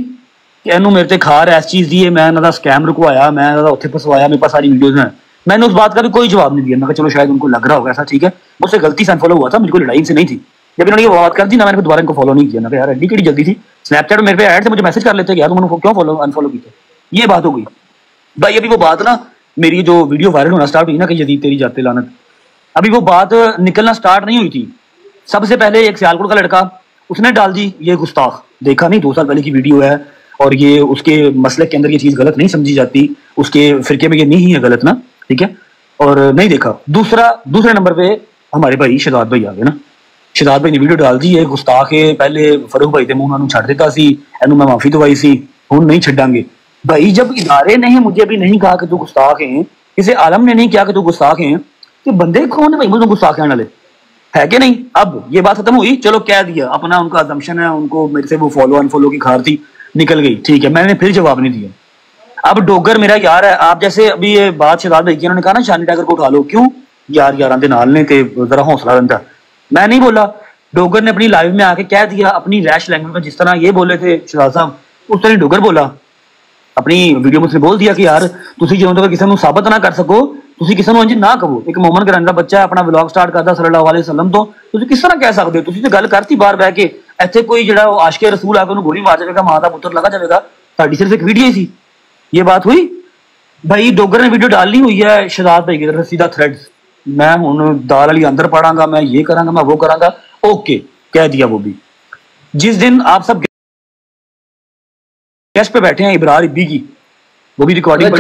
कि एनू मेरे से खार ऐसी चीज दी है, मैं इन्होंने स्कैम रुकवाया, मैं उत्थे फसवाया, मेरे पास सारी वीडियोज हैं। मैंने उस बात का भी कोई जवाब नहीं दिया। मैं चलो शायद उनको लग रहा होगा ऐसा, ठीक है, मुझसे गलती से अनफॉलो हुआ था, मुझे कोई लड़ाई से नहीं थी। जब इन्होंने ये बात कर दी ना, मैंने दोबारा इनको फॉलो नहीं किया। मैं यार एडी की जल्दी थी, स्नैपचैट में मेरे पे ऐड से मुझे मैसेज कर लेते यार तुम क्यों फॉलो अनफॉलो किया। ये बात हो गई भाई। अभी वो बात ना, मेरी जो वीडियो वायरल होना स्टार्ट हुई ना कि यदीद तेरी जाते लानत, अभी वो बात निकलना स्टार्ट नहीं हुई थी। सबसे पहले एक सियालकोट का लड़का, उसने डाल दी ये गुस्ताख, देखा नहीं 2 साल पहले की वीडियो है और ये उसके मसले के अंदर ये चीज गलत नहीं समझी जाती, उसके फिरके में ये नहीं है गलत ना, ठीक है, और नहीं देखा। दूसरे नंबर पे हमारे भाई शहजाद भाई आ गए ना। शहजाद भाई ने वीडियो डाल दी है गुस्ताख है, पहले फरूख भाई के मुंह छड़ देता सी, एनू मैं माफी दवाई सी, हुण नहीं छड्डांगे। भाई जब इदारे ने मुझे भी नहीं कहा कि तू गुस्ताख है, किसी आलम ने नहीं कहा कि तू गुस्ताख है, तो बंदे कौन है भाई मुझे गुस्ताख कहने वाले, है कि नहीं। अब ये बात खत्म हुई, चलो कह दिया अपना, उनका अजम्पशन है, उनको मेरे से वो फॉलो अनफॉलो की खार थी, निकल गई, ठीक है, मैंने फिर जवाब नहीं दिया। अब डोगर मेरा यार है, आप जैसे अभी ये बात शहजाद भाई की, उन्होंने कहा ना शानी टाइगर को उठा लो, क्यों यार यार आंदे नाल ने ते जरा हौसला रहा। मैं नहीं बोला, डोगर ने अपनी लाइव में आके कह दिया अपनी रैश लैंग्वेज में, जिस तरह ये बोले थे शहजाद साहब, उस तरह डोगर बोला अपनी वीडियो में, उसने बोल दिया कि यार तुसी ਜਦੋਂ तक ਕਿਸੇ ਨੂੰ ਸਾਬਤ ਨਾ ਕਰ ਸਕੋ, ਤੁਸੀਂ ਕਿਸੇ ਨੂੰ ਇੰਜ ਨਾ ਕਹੋ। ਇੱਕ ਮੂਮਨ ਘਰਾਣੇ ਦਾ ਬੱਚਾ ਆਪਣਾ ਵਲੌਗ ਸਟਾਰਟ ਕਰਦਾ ਸੱਲੱਲਾਹੁ ਅਲੈਹਿ ਵਸੱਲਮ ਤੋਂ, ਤੁਸੀਂ ਕਿਸ ਤਰ੍ਹਾਂ ਕਹਿ ਸਕਦੇ ਹੋ। ਤੁਸੀਂ ਤੇ ਗੱਲ ਕਰਤੀ ਬਾਹਰ ਬਹਿ ਕੇ, ਇੱਥੇ ਕੋਈ ਜਿਹੜਾ ਉਹ ਆਸ਼ਕੇ ਰਸੂਲ ਆ ਕੇ ਉਹਨੂੰ ਗੋਲੀ ਮਾਰ ਜਾਵੇਗਾ, ਮਾਂ ਦਾ ਪੁੱਤਰ ਲਗਾ ਜਾਵੇਗਾ, ਤੁਹਾਡੀ ਸਿਰਫ ਇੱਕ ਵੀਡੀਓ ਹੀ ਸੀ। ये बात हुई भाई। डोगर ने वीडियो डालनी हुई है शहजाद भाई की तरफ सीधा थ्रेड्स, मैं हुन दाल वाली अंदर पड़ांगा, मैं ये करांगा, मैं वो करांगा, ओके कह दिया। वो भी जिस दिन आप सब गेस्ट पे बैठे हैं इब्रार इब्बी की, वो भी रिकॉर्डिंग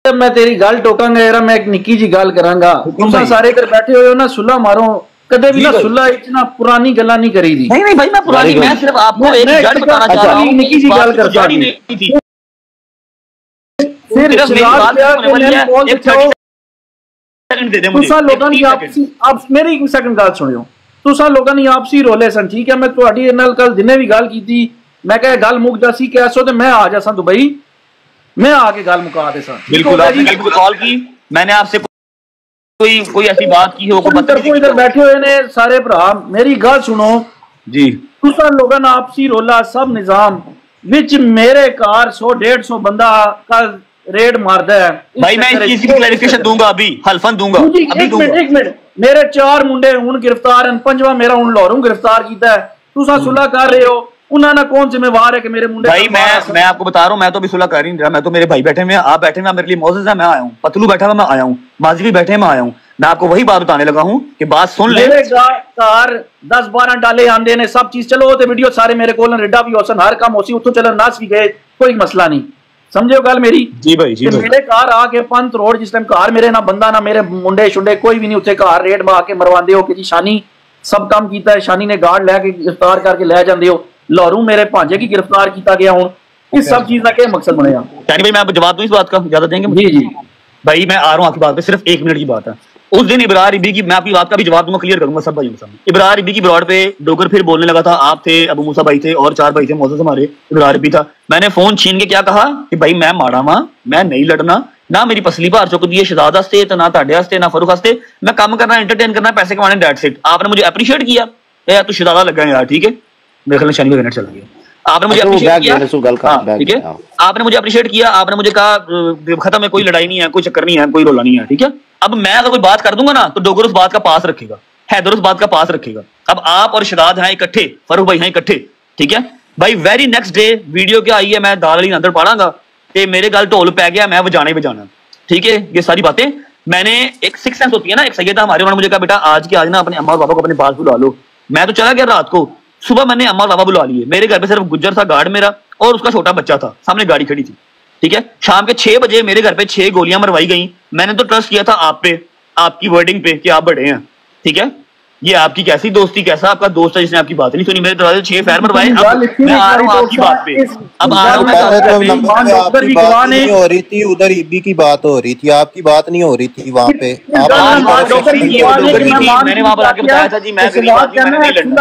मैं तेरी गल टोकांगा यार, मैं एक निक्की जी गल करांगा। तुम सारे इधर बैठे हुए हो ना, सुलह मारो कदे भी ना, सुलह इतना पुरानी गल्ला नहीं करी दी। नहीं भाई, मैं पुरानी, मैं सिर्फ आपको एक जड़ बताना चाह रहा हूं, निक्की जी गल करता नहीं थी। फिर आप मेरी एक सेकंड गल सुनियो। तुसा लोगों ने आपसी रोले सन, ठीक है, मैं ਤੁਹਾਡੀ ਨਾਲ ਕੱਲ ਦਿਨੇ ਵੀ ਗੱਲ ਕੀਤੀ, मैं कहा गल मुक जासी कैसो तो मैं आ जासा दुबई, मैं आके गल मुका दे सन। बिल्कुल, आपने कॉल की, मैंने आपसे कोई ऐसी बात की हो, इधर बैठे हुए ने सारे भरा, मेरी गल सुनो जी। तुसा लोगों ने आपसी रोला सब निजाम विच मेरे कार 100-150 बंदा का रेड मारदा है भाई। मैं इस चीज की क्लैरिफिकेशन दूंगा, अभी हल्फन दूंगा, अभी दूंगा। एक मिनट, मेरे 4 मुंडे हुन गिरफ्तार हैं, 5वां मेरा हुन लाहौरों गिरफ्तार कीता है। तुसा सुलह कर रहे हो, उन्होंने कौन जिम्मेवार है कि मेरे मुंडे? भाई मैं आपको बता रहा हूँ, मैं तो अभी सुलह कर ही नहीं रहा। मैं तो, मेरे भाई बैठे हुए हैं, आप बैठे हुए, मेरे लिए मोज़ेज़ है, मैं आया हूँ। पतलू बैठा हुआ, मैं आया हूँ। माजी भी बैठे हैं, मैं आया हूँ। मैं आपको वही बात बताने लगा हूँ कि बात सुन ले। मेरे कार 10-12 डाले आंदे ने, सब चीज चलो ते वीडियो सारे मेरे कोल रेडा भी होसन, हर काम होसी, उतो चलन नास भी गए, कोई मसला नहीं। समझे हो गल मेरी? जी भाई, जी भाई। मेरे कार आके पंत रोड जिस टाइम कार मेरे ना बंदा ना मेरे मुंडे शुंडे कोई भी नहीं, उत्थे कार रेड मार के मरवांदे हो कि जी शानी सब काम कीता है, शानी ने गार्ड लैके गिरफ्तार करके ले जांदे हो। लाहौरों मेरे भांजे की गिरफ्तार किया गया हूं, इस सब चीज का क्या मकसद बनेगा? यानी भाई मैं आपको जवाब दूं इस बात का, इजाजत देंगे? जी जी भाई, मैं आ रहा हूँ आपकी बात पे, सिर्फ 1 मिनट की बात है। उस दिन इब्रार इबी की, मैं आपकी बात का भी जवाब दूंगा, क्लियर करूंगा सब भाइयों के सामने। इब्रार इबी की ब्रॉड पे डोगर फिर बोलने लगा था, आप थे, अबू मूसा भाई थे और 4 भाई थे, मोज़ेज़ हमारे, इब्रार इबी था। मैंने फोन छीन के क्या कहा कि भाई मैं माड़ा वा, मैं नहीं लड़ना, ना मेरी पसली भार चुकती है शहजाद हस्ते, ना ताडे हस्ते, ना फरूख हस्ते, मैं काम करना, एंटरटेन करना, पैसे कमाने, डेट्स इट। आपने मुझे अप्रिशिएट किया, यार तू शहजादा लगा यार, ठीक है, मेरे ख्याल शनि में चल गया। आपने मुझे अप्रिशिएट किया, ठीक है, आपने मुझे अप्रिशिएट किया, आपने मुझे कहा खत्म है, कोई लड़ाई नहीं है, कोई चक्कर नहीं है, कोई रोला नहीं है, ठीक है। अब मैं अगर कोई बात कर दूंगा ना तो डोगर उस बात का पास रखेगा, हैदर उस बात का पास रखेगा। अब आप और शहजाद हैं इकट्ठे, फरूख भाई हैं इकट्ठे, ठीक है भाई। वेरी नेक्स्ट डे वीडियो क्या आई है, मैं दाल वाली अंदर पढ़ांगा ते मेरे गल ढोल पै गया, मैं बजाने बजाना, ठीक है। ये सारी बातें मैंने, एक सिक्स सेंस होती है ना, एक सैयद हमारे, उन्होंने मुझे कहा बेटा आज के आज ना अपने अम्मा और पापा को अपने पास बुला लो। मैं तो चला गया रात को, सुबह मैंने अम्मा और पापा बुला लिए। मेरे घर पे सिर्फ गुज्जर था, गार्ड मेरा और उसका छोटा बच्चा था, सामने गाड़ी खड़ी थी, ठीक है। शाम के 6 बजे मेरे घर पे 6 गोलियां मरवाई गई। मैंने तो ट्रस्ट किया था आप पे, आपकी वर्डिंग पे कि आप बड़े हैं, ठीक है। ये आपकी कैसी दोस्ती, कैसा आपका दोस्त है जिसने आपकी बात नहीं सुनी, मेरे दरवाजे 6 फायर मरवाए। अब मैं आ रहा हूँ आपकी बात पे, अब आ रहा हूँ मैं हो रही थी उधर, ईबी की बात हो रही थी, आपकी बात नहीं हो रही थी वहाँ पे। मैंने वहां पर आके बताया था जी, मैं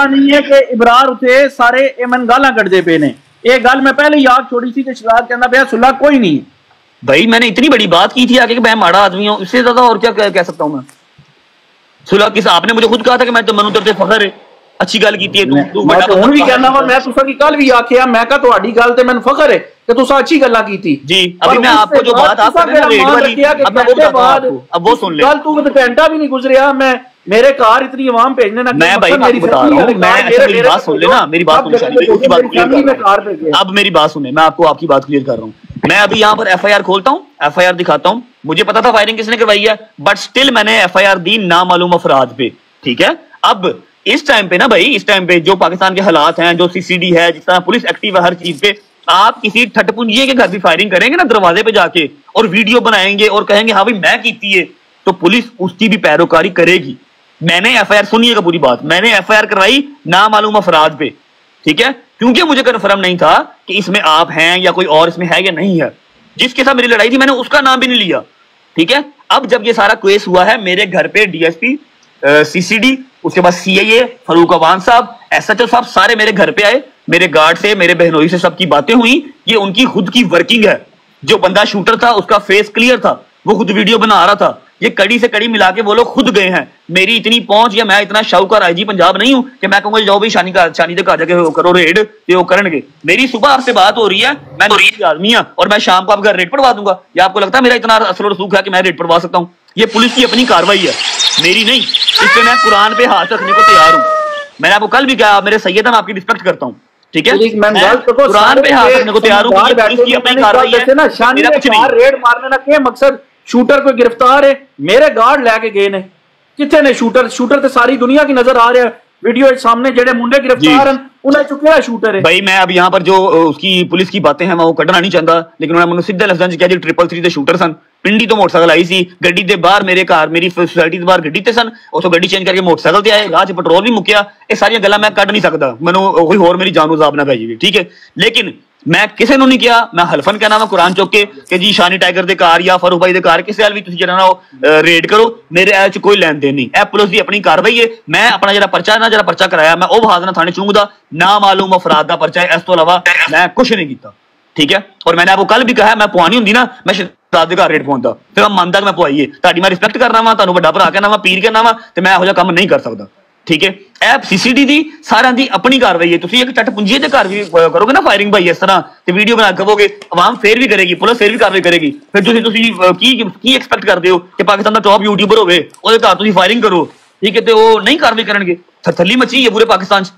नहीं है कि इब्रार उठे सारे एमन गाला कटदे पे ने, ये गल मैं पहले याद छोड़ी थी कि शहजाद कहना पे सुलह कोई नहीं। भाई मैंने इतनी बड़ी बात की थी आगे कि मैं माड़ा आदमी हूँ, इससे ज्यादा और क्या कह सकता हूँ मैं? सुलह किस, आपने मुझे खुद कहा था कि मैं तो मनु तेरे फखर है, अच्छी गल की थी तू मैं तो हुन भी कहना वा, मैं तुसा की कल भी आखिया, मैं कहा ਤੁਹਾਡੀ गल ते मैंने फखर है कि तुसा अच्छी गल्ला की थी जी। अभी मैं आपको जो बात आप कर रहे हैं रेड वाली, अब मैं वो बताता हूं आपको, अब वो सुन ले। कल तू तो घंटा भी नहीं गुजरिया, मैं मेरे कार इतनी आवाम भेजने ना, मैं भाई आपको बता रहा हूं, मैं मेरी बात सुन लेना, मेरी बात सुन, उसकी बात क्लियर। अब मेरी बात सुने, मैं आपको आपकी बात क्लियर कर रहा हूं। मैं अभी यहाँ पर एफआईआर खोलता हूँ, एफआईआर दिखाता हूँ। मुझे पता था फायरिंग किसने करवाई है, बट स्टिल मैंने एफआईआर दी नामालूम अफराद पे, ठीक है। अब इस टाइम पे ना भाई, इस टाइम पे जो पाकिस्तान के हालात हैं, जो सीसीडी है, जिस तरह पुलिस एक्टिव है हर चीज पे, आप किसी ठटपुंजिये के घर भी फायरिंग करेंगे ना दरवाजे पे जाके और वीडियो बनाएंगे और कहेंगे हाँ भाई मैं कीती है, तो पुलिस उसकी भी पैरोकारी करेगी। मैंने एफआईआर, सुनिएगा पूरी बात, मैंने एफआईआर करवाई नामालूम अफराद पे, ठीक है, क्योंकि मुझे कंफर्म नहीं था कि इसमें आप हैं या कोई और इसमें है या नहीं है। जिसके साथ मेरी लड़ाई थी मैंने उसका नाम भी नहीं लिया, ठीक है। अब जब ये सारा केस हुआ है, मेरे घर पे डीएसपी, सीसीडी, उसके बाद सीआईए, फरूक अवान साहब, एसएचओ साहब, सारे मेरे घर पे आए। मेरे गार्ड से, मेरे बहनोई से सबकी बातें हुई। ये उनकी खुद की वर्किंग है। जो बंदा शूटर था उसका फेस क्लियर था, वो खुद वीडियो बना रहा था। ये कड़ी से कड़ी मिला के वो लोग खुद गए हैं। मेरी इतनी पहुंच या मैं इतना शाहूकार आईजी पंजाब नहीं हूं कि मैं कहूंगा जाओ भाई शानी तक आ जाके करो रेड, ये वो करेंगे। मेरी सुबह आपसे बात हो रही है, मैं गरीब आदमी हूं और मैं शाम को आपका रेड पड़वा दूंगा, या आपको लगता है मेरा इतना असर रसूख है कि मैं रेड पड़वा सकता हूं? ये पुलिस की अपनी कार्रवाई है, मेरी नहीं। इसलिए मैं कुरान पे हाथ रखने को तैयार हूं। मैंने आपको कल भी कहा, आप मेरे सैयद हैं, मैं आपकी रिस्पेक्ट करता हूं, ठीक है। कुरान पे हाथ रखने को तैयार हूं, पुलिस की अपनी कार्रवाई है, मेरा कुछ नहीं। रेड मारने ना क्या मकसद, शूटर को गिरफ्तार है, मेरे गार्ड लेके गए ने, कितने ने शूटर, शूटर तो सारी दुनिया की नजर आ रहे हैं। वीडियो सामने जेडे मुंडे गिरफ्तार हैं, उन्हें चुके है शूटर है। भाई मैं अब यहाँ पर जो उसकी पुलिस की बातें हैं मैं वो कढ़ना नहीं चाहता, लेकिन उन्होंने मुझे सीधे लफ्ज़ां च कहा जी 333 दे शूटर सन। पिंडी तो मोटरसाइकिल आई सी, गड्डी दे बाहर मेरे घर मेरी सोसाइटी दे बाहर गड्डी ते सन, उथों गड्डी चेंज करके मोटरसाइकिल ते आए, राह च पेट्रोल भी मुक्या। ये सारियां गल्लां मैं कढ नहीं सकदा, मैनूं कोई होर मेरी जान उजाब ना पै जावे, ठीक है। लेकिन मैं किसी नूं नहीं किया, मैं हलफन कहना वा कुरान चुक के कि जी शानी टाइगर दे घर या फारूक भाई दे घर किसी हाल भी तुसीं जेहड़ा ना रेड करो, मेरे ऐ च कोई लैन देन नहीं। ए पुलिस दी अपनी कार्रवाई है। मैं अपना जेहड़ा पर्चा है ना, जेहड़ा पर्चा कराया मैं वो बहा देना थाने चूंगदा, ना मालूम अफराद दा पर्चा है, इस तो इलावा मैं कुछ नहीं कीता, ठीक है। और मैंने आपको कल भी कहा मैं पवानी हुंदी ना, मैं शहजाद दे घर रेड पवांदा, फिर मैं मानदा कि मैं पवाई है। तुहाडी मैं रिस्पेक्ट करना वा, तुहानूं वड्डा भरा कहना वा, पीर कहना वा, ते मैं इहो जिहा काम नहीं कर सकदा, ठीक है। ऐप सीसीडी दी सारियां दी अपनी कार्रवाई है। तुसीं एक चट पुंजी दे घर भी करोगे ना फायरिंग भाई इस तरह ते वीडियो बना कहोगे, आवाम फिर भी करेगी, पुलिस फिर भी कार्रवाई करेगी। फिर तुसीं की एक्सपेक्ट करदे हो कि पाकिस्तान दा टॉप यूट्यूबर होवे ओहदे घर तुसीं फायरिंग करो, ठीक है, ते ओह नहीं कार्रवाई करनगे। थल्ली मची है पूरे पाकिस्तान च,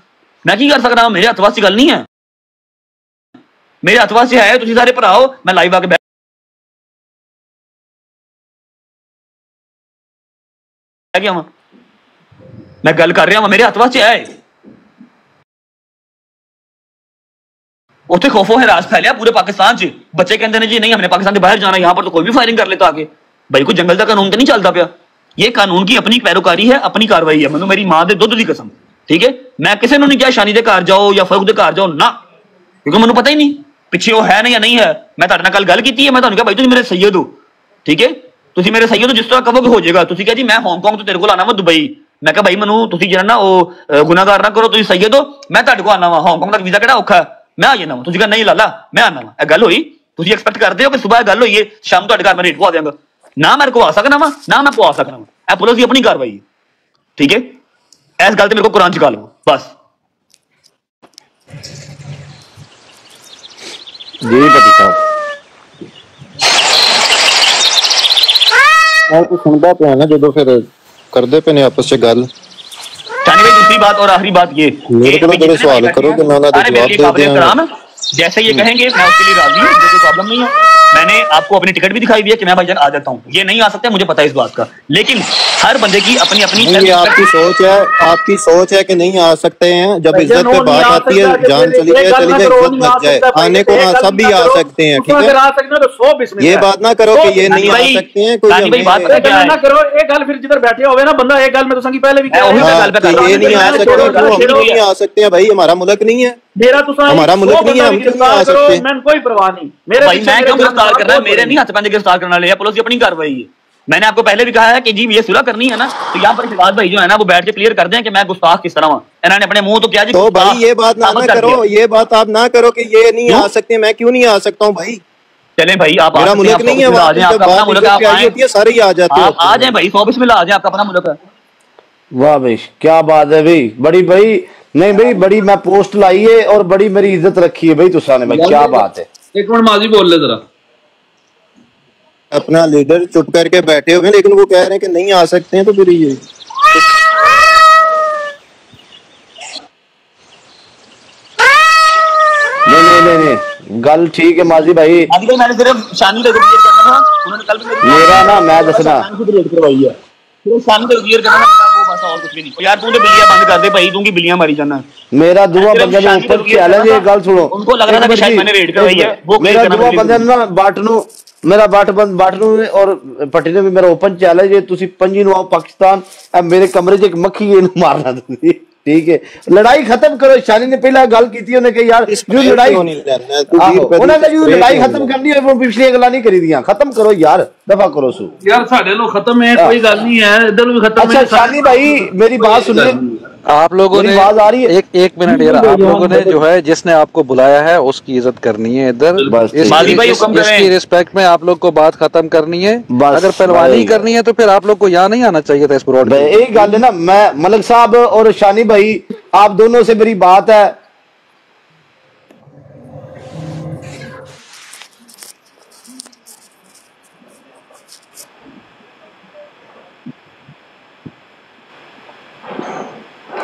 मैं की कर सकदा? मेरे हत्थ वास च गल नहीं है, मेरे हत्थ वास च है। तुसीं सारे भरा हो, मैं लाइव आके गया वां, मैं गल कर रहा हूं, मेरे हत्थ वाच है। उत्थे खौफो हरास फैलिया पूरे पाकिस्तान च, बच्चे कहते हैं जी नहीं हमने पाकिस्तान के बाहर जाना, यहां पर तो कोई भी फायरिंग कर लेता आके। भाई कोई जंगल का कानून तो नहीं चलता पिया, ये कानून की अपनी पैरोकारी है, अपनी कार्रवाई है। मैनू मेरी मां दे दुध दी कसम, ठीक है। मैं किसी ने नहीं कहा शानी दे घर जाओ या फारूक दे घर जाओ ना, क्योंकि मैनू पता ही नहीं पिछे वो है या नहीं है। मैं तुहाडे नाल गल की है, मैं तुहानू कहा भाई तुसीं मेरे सैयद हो, ठीक है, तुसीं मेरे सैयद हो, जिस तरह कहोगे हो जाएगा। तुसीं कहा जी मैं हांगकांग तो तेरे को आना वा दुबई, मैं कहा भाई मैनू तुसीं जेहड़ा ना वो गुनाहगार ना करो, तुसीं सैयद हो, मैं तुहाडे को आना वा, हांगकांग दा वीजा किहड़ा औखा है, मैं आ जाना वा। तुसीं कहा नहीं लाला मैं आना वा, ए गल होई? तुसीं एक्सपेक्ट करदे हो कि सुबह गल होई है शाम तुहाडे घर मैं रेट पवा देंगा? ना मेरे को आ सकना वा, ना मैं पवा सकना वा, ए पुलिस की अपनी कार्रवाई है, ठीक है। इस गल ते मेरे को कुरान च गल लो बस जी पति साहब। मैं तो सुनदा पिया ना जो फिर करदे पे ने आपस च गल। शानी भाई दूसरी बात और आखिरी बात ये, मेरे को बड़े सवाल करो कि मैं उन्हें जवाब दे दूं। जैसे ये कहेंगे मैं उसके लिए राजी हूं, कोई प्रॉब्लम नहीं है। मैंने आपको अपनी टिकट भी दिखाई हुई है कि मैं भाईजान आ जाता हूं, ये नहीं आ सकते मुझे पता है इस बात का, लेकिन हर बंदे की अपनी अपनी आपकी सोच है कि नहीं आ सकते हैं। जब इज्जत पे बात आती है, जान चली जाए इज्जत लग जाए, आने को सब भी आ सकते हैं, ठीक है। ये बात ना करो कि ये नहीं आ सकते हैं, कोई ना करो। एक गल फिर जिधर बैठे होवे ना बंदा, एक गल मैं तुसां की पहले भी ये नहीं आ सकते, हम नहीं आ सकते हैं भाई, हमारा मुल्क नहीं है, हमारा मुल्क नहीं है, हम क्यों नहीं आ सकते? मैं कोई परवाह नहीं, मेरे भाई मैं क्यों गिरफ्तार कर रहा है? मेरे नहीं हाथ पैंदे गिरफ्तार करने वाले हैं, पुलिस की अपनी कार्रवाई है। मैंने आपको पहले भी कहा है कि जी ये सुलह करनी है ना, तो यहाँ पर शहजाद भाई जो है ना वो बैठ के क्लियर कर दें कि मैं गुस्ताख किस तरह हूं। इन्होंने अपने मुंह तो क्या जी, तो भाई ये बात ना करो, ये बात आप ना करो कि ये नहीं आ सकते, मैं क्यों नहीं आ सकता हूँ भाई? चलें भाई आप मेरा मुल्क नहीं है, आ जाए, आपका अपना मुल्क है, सारे आ जाते हो, आ जाए भाई 100 बिस्मिल्लाह, आ जाए, आपका अपना मुल्क है। वाह भाई क्या बात है भाई, बड़ी भाई नहीं भाई बड़ी मैं पोस्ट लाई है और बड़ी मेरी इज्जत रखी है भाई तुसा ने भाई, क्या बात है। एक मिनट माजी बोल ले जरा। अपना लीडर चुप करके बैठे हुए, लेकिन वो कह रहे हैं कि नहीं आ सकते हैं, तो फिर ये नहीं गल ठीक है माजी भाई। मैंने सिर्फ शानी का क्लियर करना था, उन्होंने कल भी मेरा ना मैं दसना करवाई है, सिर्फ शानी का क्लियर करना था, वो बस और कुछ भी नहीं। यार तू तो बिल्लियां बंद कर दे भाई, तू की बिल्लियां मारी जाना। मेरा दुआ बंदे ने ऊपर चैलेंज है, गल सुनो, उनको लग रहा था कि शायद मैंने रेड करवाई है, वो मेरा दुआ बंदे ना बाट नु मेरा बाट नु और पट्टी ने भी मेरा ओपन चैलेंज है, तुसी पंजी नु आओ पाकिस्तान, अब मेरे कमरे च एक मक्खी है मारना तुसी, ठीक है। लड़ाई खत्म करो। शानी ने पहला गल की थी, उन्हें कहा यार जो लड़ाई उन्होंने जो लड़ाई खत्म करनी है वो पिछली गल्लां नहीं करी दियां, खत्म करो यार, दफा करो सु यार साडे लो खत्म है, कोई गल नहीं है, इधर भी खत्म है। अच्छा शानी भाई मेरी बात सुनिए, आप लोगों ने आवाज आ रही है? एक मिनट यार, आप लोगों ने जो है जिसने आपको बुलाया है उसकी इज्जत करनी है इधर, इसकी रिस्पेक्ट में आप लोग को बात खत्म करनी है। अगर पहलवानी करनी है तो फिर आप लोग को यहाँ नहीं आना चाहिए था इस प्रोग्राम में। एक गल है ना, मैं मलिक साहब और शानी भाई आप दोनों से मेरी बात है,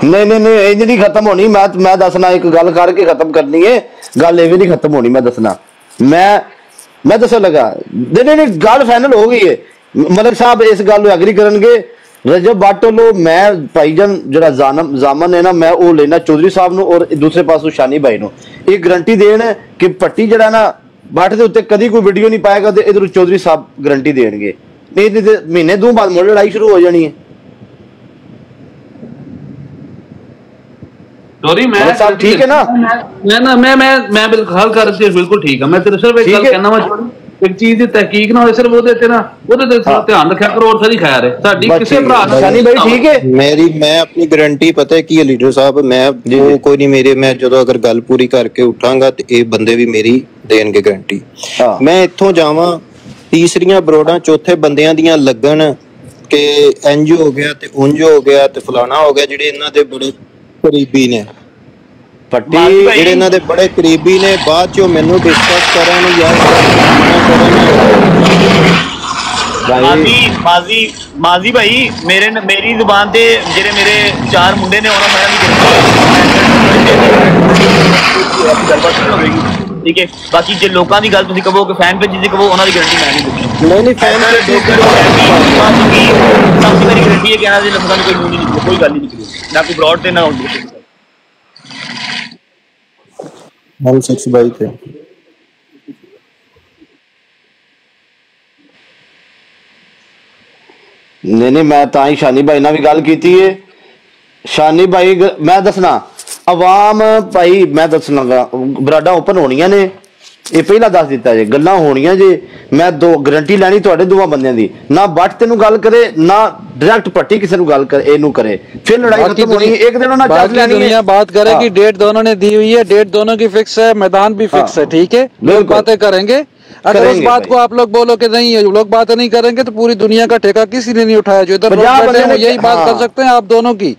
नहीं इंज नहीं खत्म होनी। मैं दसना एक गल करके खत्म करनी है, गल ये भी नहीं खत्म होनी। मैं दसना मैं दस लगा नहीं गल फाइनल हो गई है। मलिक साहब इस गल एग्री करनगे, रजब भट्ट लो मैं भाईजान जरा जामन है ना, मैं वो लेना चौधरी साहब नु और दूसरे पासों शानी भाई नु एक गारंटी देन कि पट्टी जरा ना ਬੱਟ ਦੇ ਉੱਤੇ ਕਦੀ ਕੋਈ ਵੀਡੀਓ ਨਹੀਂ ਪਾਏਗਾ ਤੇ ਇਧਰ ਚੌਧਰੀ ਸਾਹਿਬ ਗਰੰਟੀ ਦੇਣਗੇ, ਨਹੀਂ ਤੇ ਮਹੀਨੇ ਦੋ ਬਾਅਦ ਮੁੜ ਲੜਾਈ ਸ਼ੁਰੂ ਹੋ ਜਾਣੀ ਹੈ। सॉरी मैं साहब ठीक है ना, मैं बिल्कुल हल कर बिल्कुल ठीक है। मैं तेरे सिर्फ एक गल कहना वा एक चीज ਦੀ ਤਹਿਕੀਕ ਨਾ ਹੋਏ ਸਿਰਫ ਉਹਦੇ ਤੇ ਨਾ ਉਹਦੇ ਤੇ ਧਿਆਨ ਰੱਖਿਆ ਕਰੋ और सारी खैर है ਸਾਡੀ ਕਿਸੇ ਭਰਾ ਨਾਲ ਸ਼ਾਨੀ ਭਾਈ ਠੀਕ ਹੈ ਮੇਰੀ ਮੈਂ ਆਪਣੀ ਗਾਰੰਟੀ ਪਤਾ ਹੈ ਕੀ ਹੈ ਲੀਡਰ ਸਾਹਿਬ, ਮੈਂ ਕੋਈ ਨਹੀਂ ਮੇਰੇ ਮੈਂ ਜਦੋਂ ਅਗਰ ਗੱਲ ਪੂਰੀ ਕਰਕੇ ਉਠਾਂਗਾ ਤੇ ਇਹ ਬੰਦੇ ਵੀ ਮੇਰੀ ਦੇਣਗੇ ਗਾਰੰਟੀ। ਮੈਂ ਇੱਥੋਂ ਜਾਵਾਂ ਤੀਸਰੀਆਂ ਬਰੋਡਾਂ ਚੌਥੇ ਬੰਦਿਆਂ ਦੀਆਂ ਲੱਗਣ ਕਿ ਇੰਜ ਹੋ ਗਿਆ ਤੇ ਉਂਝ ਹੋ ਗਿਆ ਤੇ ਫਲਾਣਾ ਹੋ ਗਿਆ, ਜਿਹੜੇ ਇਹਨਾਂ ਦੇ ਬੜੇ ਕਰੀਬੀ ਨੇ ਪੱਟੀ, ਜਿਹੜੇ ਇਹਨਾਂ ਦੇ ਬੜੇ ਕਰੀਬੀ ਨੇ, ਬਾਅਦ ਚੋਂ ਮੈਨੂੰ ਡਿਸਕਸ ਕਰਨ ਜਾਂ ਮਾਜ਼ੀ ਭਾਈ ਮੇਰੀ ਜ਼ੁਬਾਨ ਤੇ ਜਿਹੜੇ ਮੇਰੇ 4 ਮੁੰਡੇ ਨੇ ਉਹਨਾਂ ਸਾਰਿਆਂ ਦੀ ਗੱਲਬਾਤ ਠੀਕ ਹੈ। ਬਾਕੀ ਜੇ ਲੋਕਾਂ ਦੀ ਗੱਲ ਤੁਸੀਂ ਕਹੋ ਕਿ ਫੈਨ ਪੇਜ ਦੀ ਕਹੋ ਉਹਨਾਂ ਦੀ ਗਾਰੰਟੀ ਮੈਂ ਨਹੀਂ ਦੂੰਗਾ। ਨਹੀਂ ਫੈਨ ਪੇਜ ਸਭ ਮੇਰੀ ਗਾਰੰਟੀ ਹੈ ਕਿ ਇਹਨਾਂ ਦੇ ਲਫ਼ਜ਼ਾਂ ਨੂੰ ਕੋਈ ਮੂੰਹ ਨਹੀਂ ਨਿਕਲੇ, ਕੋਈ ਗੱਲ ਨਹੀਂ ਨਿਕਲੀ, ਨਾ ਕੋਈ ਬ੍ਰੌਡ ਤੇ ਨਾ ਹੁੰਦੀ हम 6 बाई थे। नहीं मैं ਤਾਂ ਹੀ ਸ਼ਾਨੀ ਭਾਈ ਨਾਲ ਵੀ ਗੱਲ ਕੀਤੀ ਹੈ। ਸ਼ਾਨੀ ਭਾਈ ਮੈਂ ਦੱਸਣਾ ਆਵਾਮ ਭਾਈ, ਮੈਂ ਦੱਸਣਾ ਬਰਾਡਾ ਓਪਨ ਹੋਣੀਆਂ ਨੇ, ਇਹ ਪਹਿਲਾਂ ਦੱਸ ਦਿੱਤਾ ਜੇ ਗੱਲਾਂ ਹੋਣੀਆਂ ਜੇ। ਮੈਂ ਦੋ ਗਾਰੰਟੀ ਲੈਣੀ ਤੁਹਾਡੇ ਦੋਵਾਂ ਬੰਦਿਆਂ ਦੀ, ਨਾ ਬੱਟ ਤੈਨੂੰ ਗੱਲ ਕਰੇ ਨਾ डायरेक्ट पट्टी किसी को गल कर एनू करे, फिर लड़ाई खत्म होनी है। एक दिन उन्होंने चार्ज लेनी है, दुनिया बात करे कि डेट दोनों ने दी हुई है, डेट दोनों की फिक्स है, मैदान भी फिक्स है, ठीक है, लोग बातें करेंगे। अगर उस बात को आप लोग बोलो कि नहीं है, लोग बातें नहीं करेंगे तो पूरी दुनिया का ठेका किसी ने नहीं उठाया। जो इधर बैठे हैं यही बात कर सकते हैं आप दोनों की,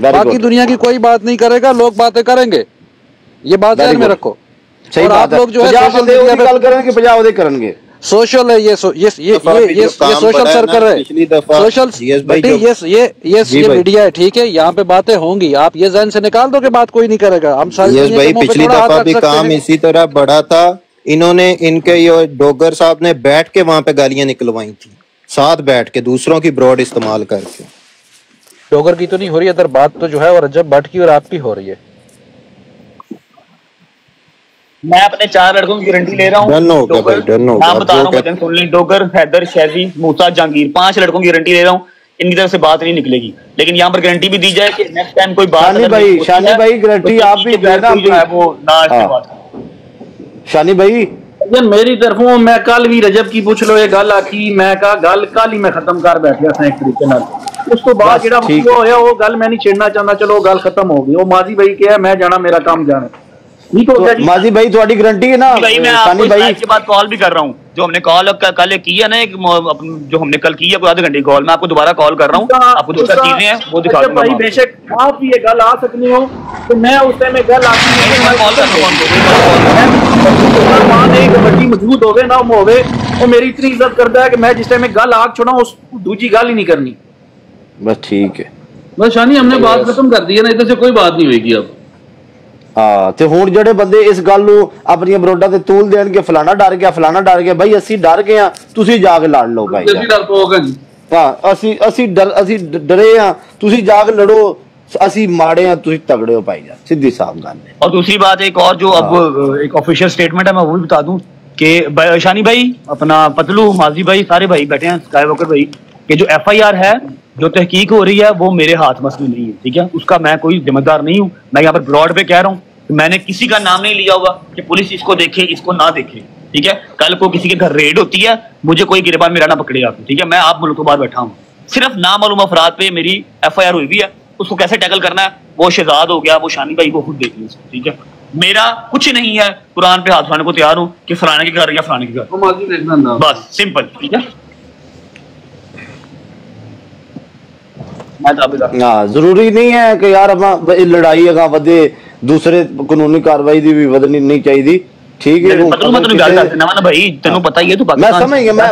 बाकी दुनिया की कोई बात नहीं करेगा, लोग बातें करेंगे, ये बात ध्यान में रखो। और आप लोग जो है सोशल मीडिया पे करेंगे, पंजाब दे करेंगे, सोशल है ये सोशल सर्कल है, सोशल ये मीडिया है, ठीक है, यहाँ पे बातें होंगी, आप ये जहन से निकाल दो कि बात कोई नहीं करेगा। हम भाई पिछली दफा भी काम इसी तरह बढ़ा था, इन्होंने इनके ये डोगर साहब ने बैठ के वहाँ पे गालियां निकलवाई थी, साथ बैठ के दूसरों की ब्रॉड इस्तेमाल करके। डोगर की तो नहीं हो रही इधर बात, तो जो है वो रजब भट्ट की और आपकी हो रही है। मैं अपने 4 लड़कों की गारंटी ले रहा हूँ, नाम बता रहा हूँ, सुन लें, डोगर, हैदर, शैजी, मूसा, जहांगीर, 5 लड़कों की गारंटी ले रहा हूँ। इनकी तरफ से बात नहीं निकलेगी, लेकिन यहाँ पर गारंटी भी दी जाए कि नेक्स्ट टाइम कोई बात शानी भाई गारंटी आप भी देना, वो ना शानी भाई मेरी तरफों मैं कल भी रजब की पूछ लो ये गल आखी, मैं कहा गल कल ही मैं खत्म कर बैठ गया था एक तरीके नाल। उस तो बाद जेड़ा मसला होया वो गल मैं नहीं छेड़ना चाहता, चलो गल खत्म हो गई। वो माजी भाई क्या मैं जाना, मेरा काम जाना, ठीक हो गया जी। माजी भाई थोड़ी गारंटी है ना भाई, मैं आपको इसके बाद कॉल भी कर रहा हूँ, जो हमने कॉल कल की है ना, जो हमने कल की है कोई आधे घंटे कॉल, मैं आपको दोबारा कॉल कर रहा हूँ, आपको जो चीजें हैं वो दिखा दूंगा। भाई बेशक आप ये गल आ सकनी हो तो मैं उस टाइम में गल आती है, मैं कॉल कर कबड्डी मजबूत होवे ना होवे, वो मेरी इतनी इज्जत करता है कि मैं जिस टाइम में गल आग छोड़ा उस दूसरी गल ही नहीं करनी। बस ठीक है, बस शानी हमने बात खत्म कर दी है ना, इधर से कोई बात नहीं होगी अब। हाँ ਤੇ ਹੁਣ ਜਿਹੜੇ ਬੰਦੇ ਇਸ ਗੱਲ ਨੂੰ ਆਪਣੀਆਂ ਬਰੋਡਾਂ ਤੇ ਤੂਲ ਦੇਣਗੇ, ਫਲਾਣਾ ਡਰ ਗਿਆ, ਫਲਾਣਾ ਡਰ ਗਿਆ, ਭਾਈ ਅਸੀਂ ਡਰ ਗਏ ਆ, ਤੁਸੀਂ ਜਾ ਕੇ ਲੜ ਲਓ ਭਾਈ। ਅਸੀਂ ਡਰ ਪੋਗੇ ਜੀ, ਹਾਂ ਅਸੀਂ ਡਰੇ ਆ, ਤੁਸੀਂ ਜਾ ਕੇ ਲੜੋ, ਅਸੀਂ ਮਾੜੇ ਆ, ਤੁਸੀਂ तगड़े हो भाई जान, सीधी साफ गल है। और दूसरी बात एक और जो अब एक ऑफिशियल स्टेटमेंट है, मैं वो भी बता दूं कि शानी भाई, अपना पतलू, माजी भाई, सारे भाई बैठे हैं, स्काई वॉकर भाई, कि जो FIR है, जो तहकीक हो रही है, वो मेरे हाथ मसले नहीं है, ठीक है, उसका मैं कोई जिम्मेदार नहीं हूँ। मैं यहाँ पर ब्रॉड पे कह रहा हूँ, मैंने किसी का नाम नहीं लिया होगा कि पुलिस इसको देखे इसको ना देखे, ठीक है। कल को किसी के घर रेड होती है, मुझे कोई गिरबान मेरा ना पकड़े आप, ठीक है, मैं आप मुल्क के बाद बैठा हूँ, सिर्फ नामालूम अफराद पे मेरी FIR हुई हुई है, उसको कैसे टैकल करना है वो शहजाद हो गया, वो शानी भाई को खुद देख लीजिए, ठीक है। मेरा कुछ नहीं है, कुरान पे हाथ उठाने को तैयार हूँ कि फलाने के घर या फलाने के घर, बस सिंपल, ठीक है। जरूरी नहीं है कि यार लड़ाई अगर वधे, दूसरे कानूनी कार्रवाई दी भी वधनी नहीं चाहिए, ठीक है। भाई तेनू पता ही है, तू मैं समझ गया, मैं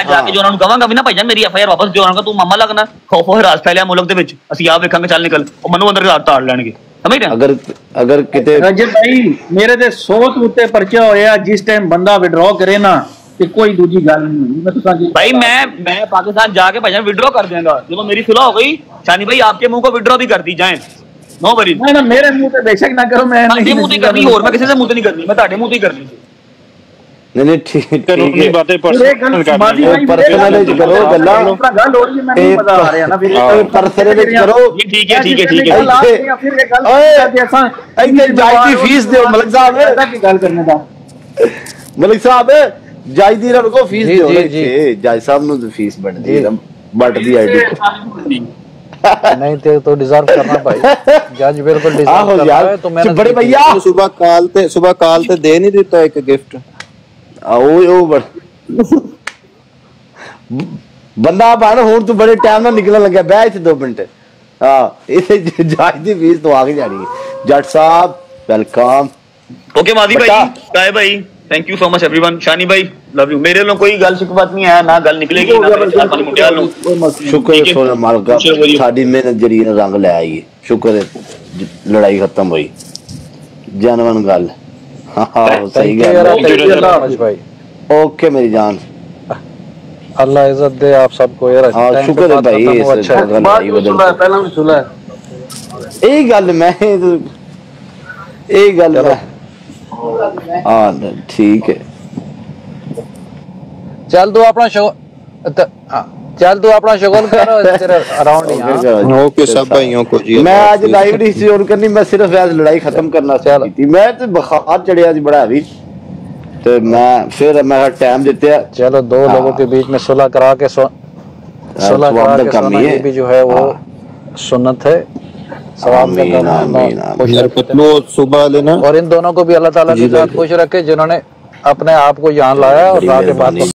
जाके जो कहांगा भी ना भाई जान मेरी FIR वापस दो, तू मामा लगना खौफो हरास फैलिया मुल्क दे विच, ਅਸੀਂ ਆਪ ਵੇਖਾਂਗੇ ਚੱਲ ਨਿਕਲ, ਉਹ ਮੈਨੂੰ ਅੰਦਰ ਤਾੜ ਲੈਣਗੇ, समझ रहे। अगर किते रजब भाई मेरे ते 100 उत्ते पर्चा होया, जिस टाइम बंदा विड्रॉ करे ना ते कोई दूसरी गल नहीं होगी। मैं भाई मैं पाकिस्तान जाके भाई विड्रॉ कर देंगा, जब मेरी सुलह हो गई, शानी भाई आपके मुंह को विड्रॉ भी कर दी जाए, नो वरीज। ना मेरे मुंह पे बेशक ना करो, मैं मुंह नहीं करनी, और मैं किसी से मुंह नहीं करनी, मैं ताड़े मुंह ही करनी। नहीं ठीक कानूनी है बातें पर्सनल कर माजी भाई पर्सनल करो गल्ला गल हो रही है, मैं नहीं मजा आ रहा ना फिर पर्सनल करो ठीक है जायदी फीस दो मलिक साहब गल करने का मलिक साहब जायदी को फीस दो जायद साहब नु फीस बढ़ दी आईडी नहीं थे तो डिजर्व करना भाई जज बिल्कुल डिजर्व कर रहा है तो मैंने बड़े भैया सुबह काल ते दे नहीं दिता एक गिफ्ट ओ बंदा बन हुन तू बड़े टाइम ना निकलने लगा बैठ इथे 2 मिनट हां इसे जज दी फीस तो आगे जानी है जज साहब वेलकम ओके मादी भाई काय भाई thank you so much everyone शानी भाई लव यू मेरे लोग कोई गल शिकवत नहीं है ना गल निकलेगी ना मेरे साथ पानी मुंडिया लो शुक्र है सोना मालिक का साडी मेहनत जड़ी ने रंग ले आई शुक्र है लड़ाई खत्म हुई जानवन गल हां सही गल भाई ओके मेरी जान अल्लाह इज्जत दे आप सबको यार हां शुक्र है भाई अच्छा पहला भी सुना यही गल मैं यही गल हाँ ठीक है चल तू अपना चल तू अपना शुगल करो तेरे अराउंड ओके सब भाइयों को जी मैं आज लाइव नहीं ऑन करनी मैं सिर्फ आज लड़ाई खत्म करना चाहती थी मैं तो बुखार चढ़िया आज बड़ा भी तो मैं फिर मैं टाइम देते हैं चलो दो लोगों के बीच में सुलह करा के सुलह करा के सोना ये भी जो है वो सुन्नत है सुबह लेना और इन दोनों को भी अल्लाह ताला की खुश रखे जिन्होंने अपने आप को यहाँ लाया और राह के बाद